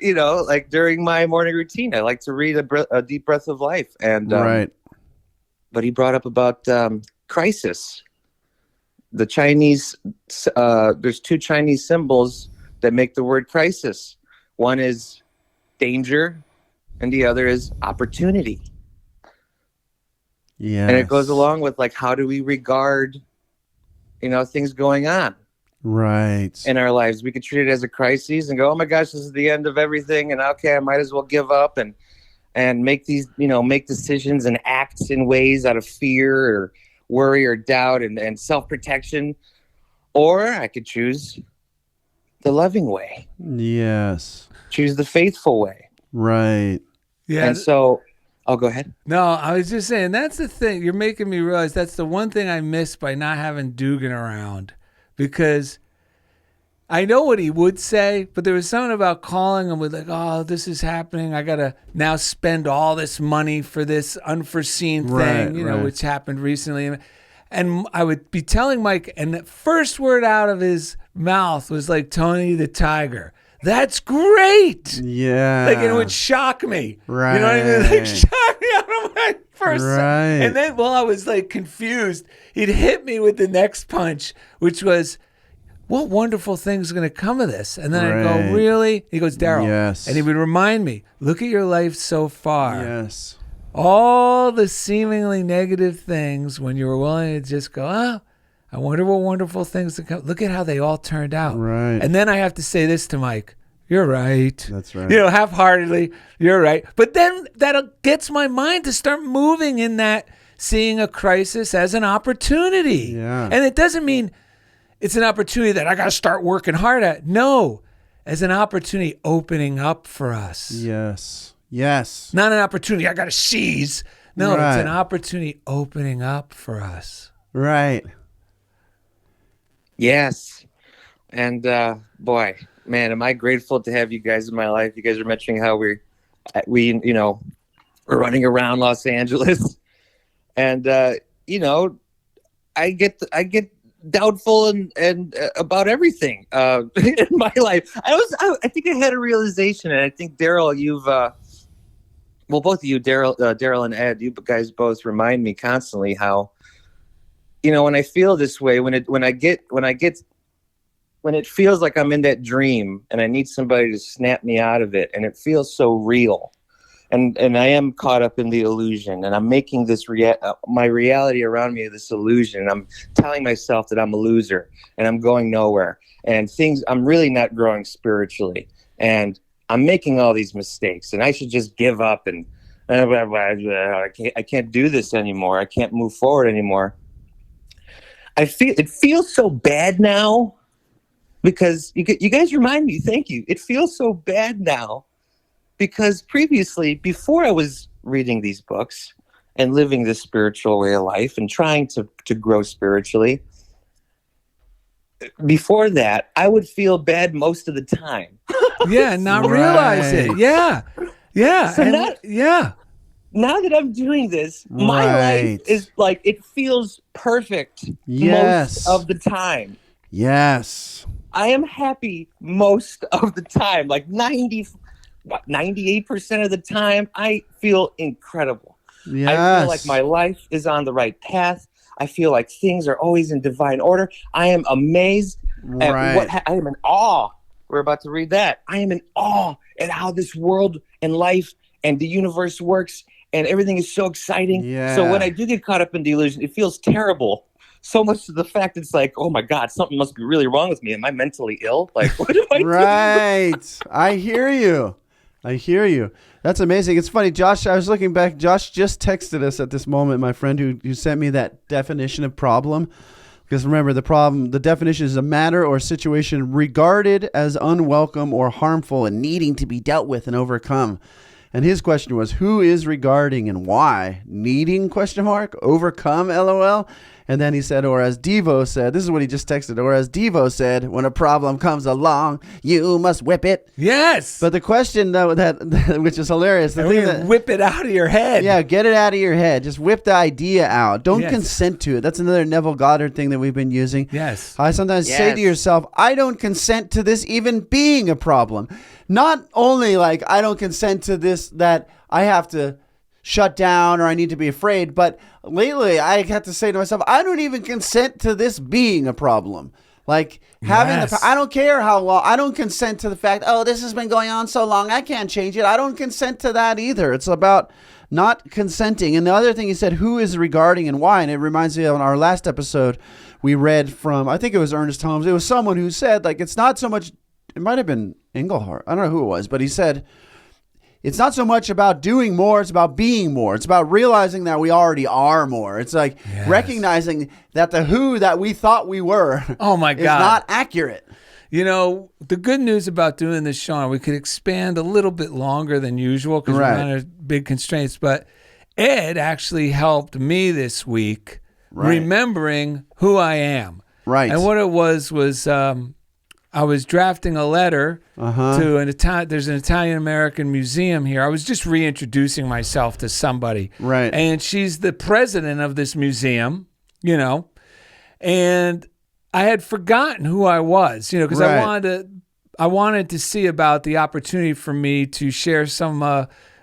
S5: like during my morning routine, I like to read a Deep Breath of Life. And but he brought up about crisis. The Chinese, there's two Chinese symbols that make the word crisis. One is danger, and the other is opportunity. Yeah, and it goes along with like, how do we regard, things going on, in our lives? We could treat it as a crisis and go, "Oh my gosh, this is the end of everything," and okay, I might as well give up and make these, make decisions and act in ways out of fear or worry or doubt and self-protection. Or I could choose the loving way.
S2: Yes.
S5: Choose the faithful way.
S2: Right.
S5: Yeah. And so, go ahead.
S1: No, I was just saying, that's the thing. You're making me realize that's the one thing I miss by not having Dugan around, because I know what he would say, but there was something about calling him with like, "Oh, this is happening. I got to now spend all this money for this unforeseen thing, which happened recently." And I would be telling Mike, and the first word out of his mouth was like, "Tony the Tiger. That's great."
S2: Yeah.
S1: Like, it would shock me.
S2: Right.
S1: You know what I mean? Like, shock me out of my first.
S2: Right.
S1: And then while I was like confused, he'd hit me with the next punch, which was, "What wonderful things are going to come of this?" And then I'd go, "Really?" He goes, "Darrell."
S2: Yes.
S1: And he would remind me, "Look at your life so far."
S2: Yes.
S1: All the seemingly negative things, when you were willing to just go, "Oh, I wonder what wonderful things to come. Look at how they all turned out."
S2: Right.
S1: And then I have to say this to Mike, "You're right."
S2: That's right.
S1: Half-heartedly, "You're right." But then that gets my mind to start moving in that, seeing a crisis as an opportunity.
S2: Yeah.
S1: And it doesn't mean it's an opportunity that I got to start working hard at. No, as an opportunity opening up for us.
S2: Yes. Yes.
S1: Not an opportunity I got to seize. No,
S2: Right.
S1: It's an opportunity opening up for us.
S2: Right.
S5: Yes. And boy, man, am I grateful to have you guys in my life. You guys are mentioning how we're running around Los Angeles, and I get doubtful and about everything in my life. I think I had a realization, and I think Darrell, you've both of you, Darrell and Ed, you guys both remind me constantly how, when I feel this way, when it feels like I'm in that dream and I need somebody to snap me out of it, and it feels so real, and I am caught up in the illusion, and I'm making this my reality around me this illusion, and I'm telling myself that I'm a loser and I'm going nowhere, and I'm really not growing spiritually, and I'm making all these mistakes, and I should just give up, and I can't do this anymore. I can't move forward anymore. It feels so bad now, because you guys remind me. Thank you. It feels so bad now, because previously, before I was reading these books and living this spiritual way of life and trying to grow spiritually, before that, I would feel bad most of the time.
S1: Yeah, not realize it. Yeah. Yeah.
S5: So now that I'm doing this, my life is like, it feels perfect most of the time.
S2: Yes.
S5: I am happy most of the time. Like 98% of the time, I feel incredible.
S2: Yes.
S5: I feel like my life is on the right path. I feel like things are always in divine order. I am amazed at what I am in awe. We're about to read that. I am in awe at how this world and life and the universe works, and everything is so exciting.
S2: Yeah.
S5: So when I do get caught up in the illusion, it feels terrible. So much to the fact it's like, oh my God, something must be really wrong with me. Am I mentally ill? Like, what am I doing?
S2: Right. I hear you. That's amazing. It's funny, Josh, I was looking back. Josh just texted us at this moment, my friend who sent me that definition of problem. Because remember, the definition is a matter or situation regarded as unwelcome or harmful and needing to be dealt with and overcome. And his question was, who is regarding and why? Needing, ? Overcome, LOL. And then he said, or as Devo said, this is what he just texted, or as Devo said, when a problem comes along, you must whip it.
S1: Yes.
S2: But the question, though, that which is hilarious.
S1: And whip it out of your head.
S2: Yeah, get it out of your head. Just whip the idea out. Don't consent to it. That's another Neville Goddard thing that we've been using.
S1: Yes.
S2: I sometimes say to yourself, I don't consent to this even being a problem. Not only like I don't consent to this that I have to shut down or I need to be afraid, but lately I have to say to myself, I don't even consent to this being a problem. Like having I don't care how long, I don't consent to the fact, oh, this has been going on so long, I can't change it. I don't consent to that either. It's about not consenting. And the other thing he said, who is regarding and why? And it reminds me of our last episode we read from, I think it was Ernest Holmes. It was someone who said, like, it's not so much, it might have been Engelhart. I don't know who it was, but he said, it's not so much about doing more, it's about being more. It's about realizing that we already are more. It's like recognizing that the who that we thought we were
S1: oh my God.
S2: is not accurate.
S1: You know, the good news about doing this, Sean, we could expand a little bit longer than usual because we're under big constraints. But Ed actually helped me this week remembering who I am. Right. And what it was I was drafting a letter to an Italian. There's an Italian-American museum here. I was just reintroducing myself to somebody. Right. And she's the president of this museum, you know, and I had forgotten who I was, you know, because I wanted to see about the opportunity for me to share some,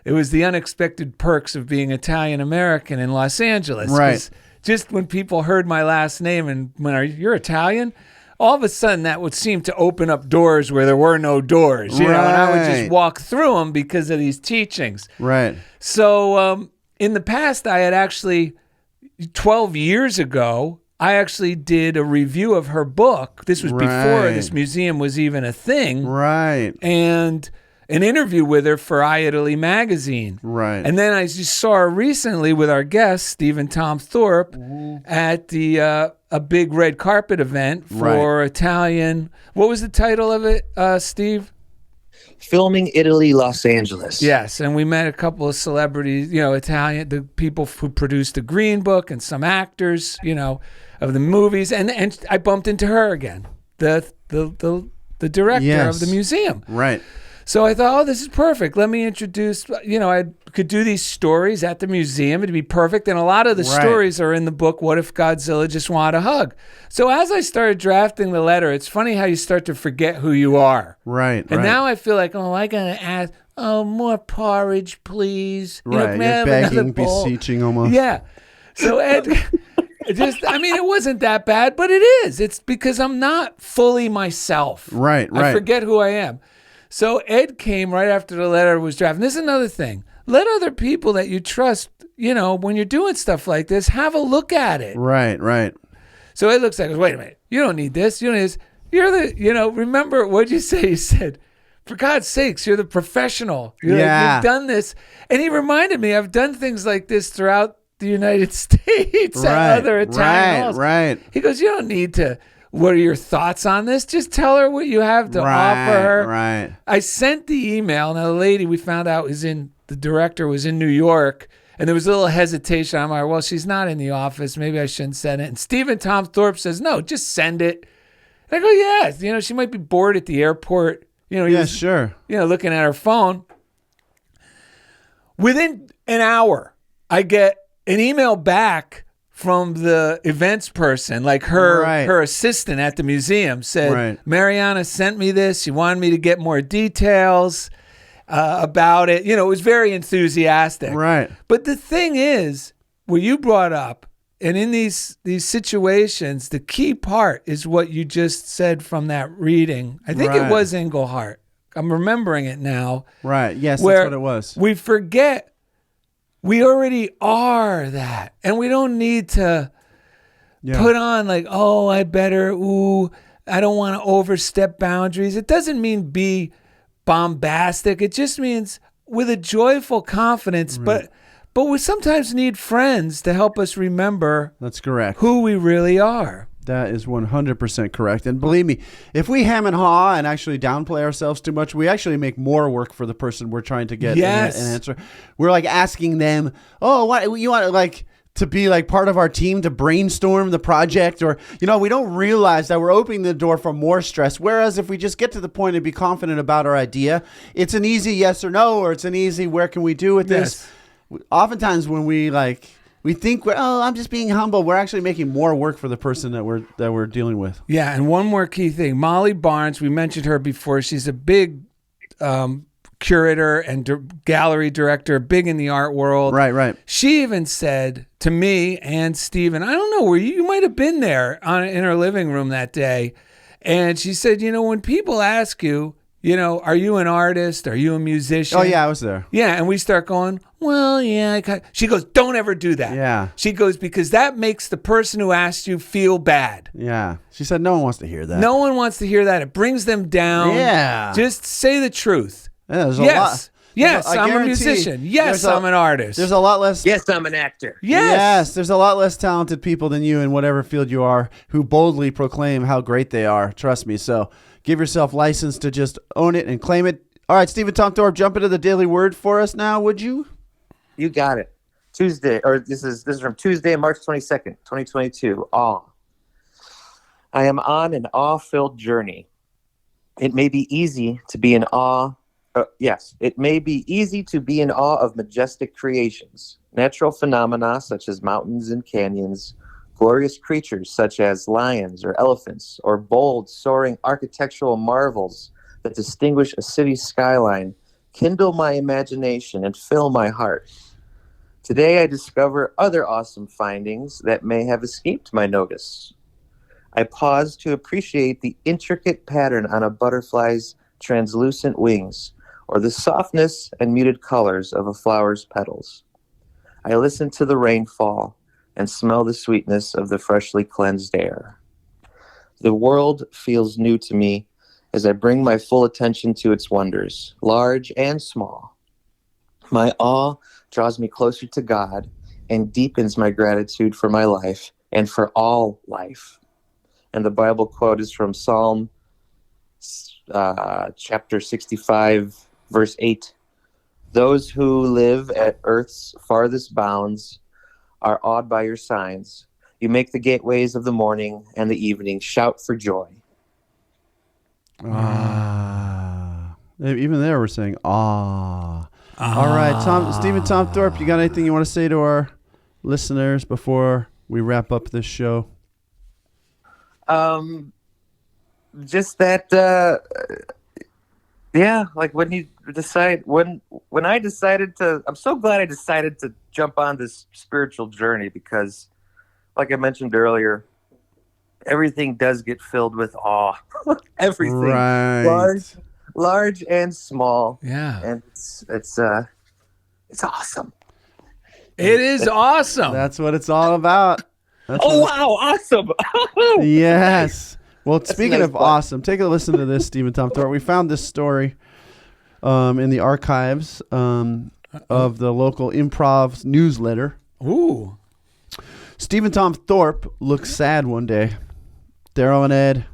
S1: it was the unexpected perks of being Italian-American in Los Angeles. Right. Just when people heard my last name and when you're Italian, all of a sudden that would seem to open up doors where there were no doors, you know, and I would just walk through them because of these teachings. Right. So in the past, I had actually, 12 years ago, I actually did a review of her book. This was before this museum was even a thing. Right. And an interview with her for iItaly magazine. Right. And then I just saw her recently with our guest, Steven Tom Thorpe, at the a big red carpet event for Italian. What was the title of it, Steve?
S5: Filming Italy, Los Angeles.
S1: Yes, and we met a couple of celebrities, you know, Italian, the people who produced the Green Book and some actors, you know, of the movies. And I bumped into her again, the director of the museum. Right. So I thought, oh, this is perfect. Let me introduce, you know, I could do these stories at the museum. It'd be perfect. And a lot of the stories are in the book, What If Godzilla Just Wanted a Hug? So as I started drafting the letter, it's funny how you start to forget who you are. Right. And now I feel like, oh, I got to ask, oh, more porridge, please.
S2: Right. You're begging, beseeching almost.
S1: Yeah. So Ed... I mean, it wasn't that bad, but it is. It's because I'm not fully myself. Right. I forget who I am. So Ed came right after the letter was drafted. And this is another thing. Let other people that you trust, you know, when you're doing stuff like this, have a look at it. Right. So Ed looks like, wait a minute, you don't need this. You don't need this. You're the, you know, remember, what'd you say? You said, for God's sakes, you're the professional. You've done this. And he reminded me, I've done things like this throughout the United States at other Italian halls. Right. He goes, you don't need to. What are your thoughts on this? Just tell her what you have to offer her. Right. I sent the email. Now, the lady we found out the director was in New York, and there was a little hesitation. I'm like, well, she's not in the office. Maybe I shouldn't send it. And Steven Tom Thorpe says, no, just send it. And I go, yes. You know, she might be bored at the airport. You know, sure. You know, looking at her phone. Within an hour, I get an email back from the events person, like her assistant at the museum said, Mariana sent me this. She wanted me to get more details about it. You know, it was very enthusiastic. Right. But the thing is, what you brought up, and in these situations, the key part is what you just said from that reading. I think it was Engelhart. I'm remembering it now. Right. Yes, that's what it was. We forget we already are that. And we don't need to put on like, oh, I don't want to overstep boundaries. It doesn't mean be bombastic. It just means with a joyful confidence. But we sometimes need friends to help us remember
S2: that's correct
S1: who we really are.
S2: That is 100% correct. And believe me, if we hem and haw and actually downplay ourselves too much, we actually make more work for the person we're trying to get an answer. We're like asking them, oh, what you want like to be like part of our team to brainstorm the project, or, you know, we don't realize that we're opening the door for more stress. Whereas if we just get to the point and be confident about our idea, it's an easy yes or no, or it's an easy, where can we do with this? Oftentimes when we think, I'm just being humble, we're actually making more work for the person that we're dealing with.
S1: Yeah, and one more key thing. Molly Barnes, we mentioned her before. She's a big curator and gallery director, big in the art world.
S2: Right.
S1: She even said to me and Steven, I don't know, where you might have been there in her living room that day, and she said, you know, when people ask you, you know, are you an artist? Are you a musician?
S2: Oh, yeah, I was there.
S1: Yeah, and we start going, well, yeah. She goes, don't ever do that.
S2: Yeah.
S1: She goes, because that makes the person who asked you feel bad.
S2: Yeah. She said no one wants to hear that.
S1: No one wants to hear that. It brings them down.
S2: Yeah.
S1: Just say the truth.
S2: Yeah, there's a lot.
S1: Yes,
S2: I
S1: I'm a
S2: guarantee
S1: musician. Yes, I'm an artist.
S2: There's a lot less.
S5: Yes, I'm an actor.
S1: Yes,
S2: there's a lot less talented people than you in whatever field you are who boldly proclaim how great they are. Trust me. So give yourself license to just own it and claim it. All right, Steven Tom Thorpe, jump into the daily word for us now, would you?
S5: You got it. Tuesday, or this is from Tuesday, March 22nd, 2022. Awe. I am on an awe-filled journey. It may be easy to be in awe. It may be easy to be in awe of majestic creations, natural phenomena such as mountains and canyons, glorious creatures such as lions or elephants, or bold, soaring architectural marvels that distinguish a city's skyline, kindle my imagination and fill my heart. Today I discover other awesome findings that may have escaped my notice. I pause to appreciate the intricate pattern on a butterfly's translucent wings, or the softness and muted colors of a flower's petals. I listen to the rainfall and smell the sweetness of the freshly cleansed air. The world feels new to me as I bring my full attention to its wonders, large and small. My awe draws me closer to God and deepens my gratitude for my life and for all life. And the Bible quote is from Psalm chapter 65, verse 8. Those who live at earth's farthest bounds are awed by your signs. You make the gateways of the morning and the evening shout for joy.
S2: Even there we're saying All right, Steven Tom Thorpe, you got anything you want to say to our listeners before we wrap up this show?
S5: Just that, like when you decide, when I decided to, I'm so glad I decided to jump on this spiritual journey, because like I mentioned earlier, everything does get filled with awe. Everything.
S2: Right.
S5: Large and small.
S1: Yeah.
S5: And it's awesome.
S1: It is awesome.
S2: That's what it's all about.
S5: Wow, awesome.
S2: Yes. Well, speaking
S5: nice
S2: of
S5: part.
S2: awesome, take a listen to this, Steven Tom Thorpe. We found this story in the archives of the local Improv newsletter.
S1: Ooh.
S2: Steven Tom Thorpe looked sad one day. Darrell and Ed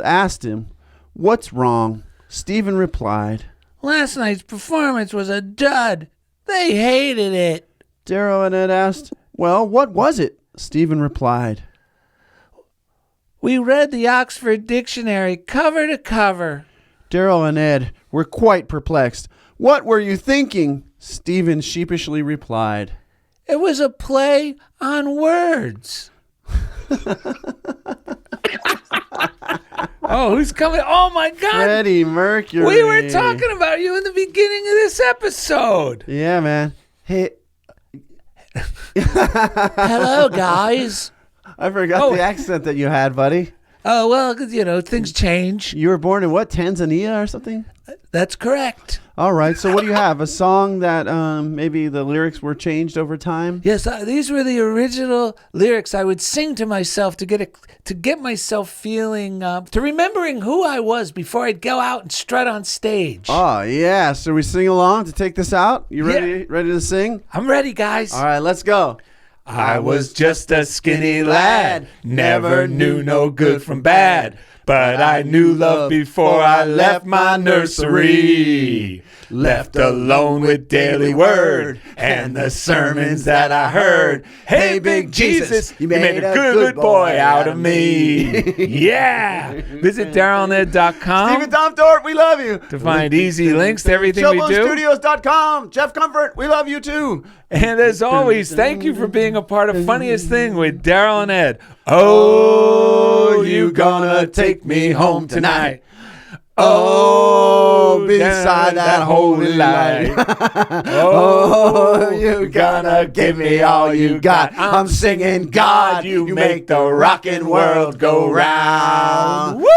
S2: asked him, "What's wrong?" Steven replied,
S3: Last night's performance was a dud. They hated it.
S2: Darrell and Ed asked, "Well, what was it?" Steven replied,
S3: We read the Oxford Dictionary cover to cover.
S2: Darrell and Ed were quite perplexed. "What were you thinking?" Steven sheepishly replied,
S3: It was a play on words.
S1: Oh, who's coming? Oh, my God.
S2: Freddie Mercury.
S1: We were talking about you in the beginning of this episode.
S2: Yeah, man. Hey,
S3: Hello, guys.
S2: I forgot the accent that you had, buddy.
S3: Oh, well, things change.
S2: You were born in what, Tanzania or something?
S3: That's correct.
S2: All right. So what do you have? A song that maybe the lyrics were changed over time?
S3: Yes, these were the original lyrics I would sing to myself to get myself feeling, to remembering who I was before I'd go out and strut on stage.
S2: Oh, yeah. So we sing along to take this out? You ready?
S1: Yeah.
S2: Ready to sing?
S3: I'm ready, guys.
S2: All right. Let's go.
S1: I was just a skinny lad, never knew no good from bad, but I knew love before I left my nursery. Left alone with daily word and the sermons that I heard. Hey, big Jesus, you made a good boy out of me. Yeah. Visit DarrellandEd.com.
S2: Steven Tom Thorpe, we love you.
S1: To find easy links to everything we do.
S2: CHOBOstudios.com. Jeff Comfort, we love you too.
S1: And as always, thank you for being a part of Funniest Thing with Darrell and Ed. Oh, you gonna take me home tonight.
S2: Oh, beside that holy light. Oh, you gonna give me all you got. I'm singing, God, you make the rockin' world go round. Woo!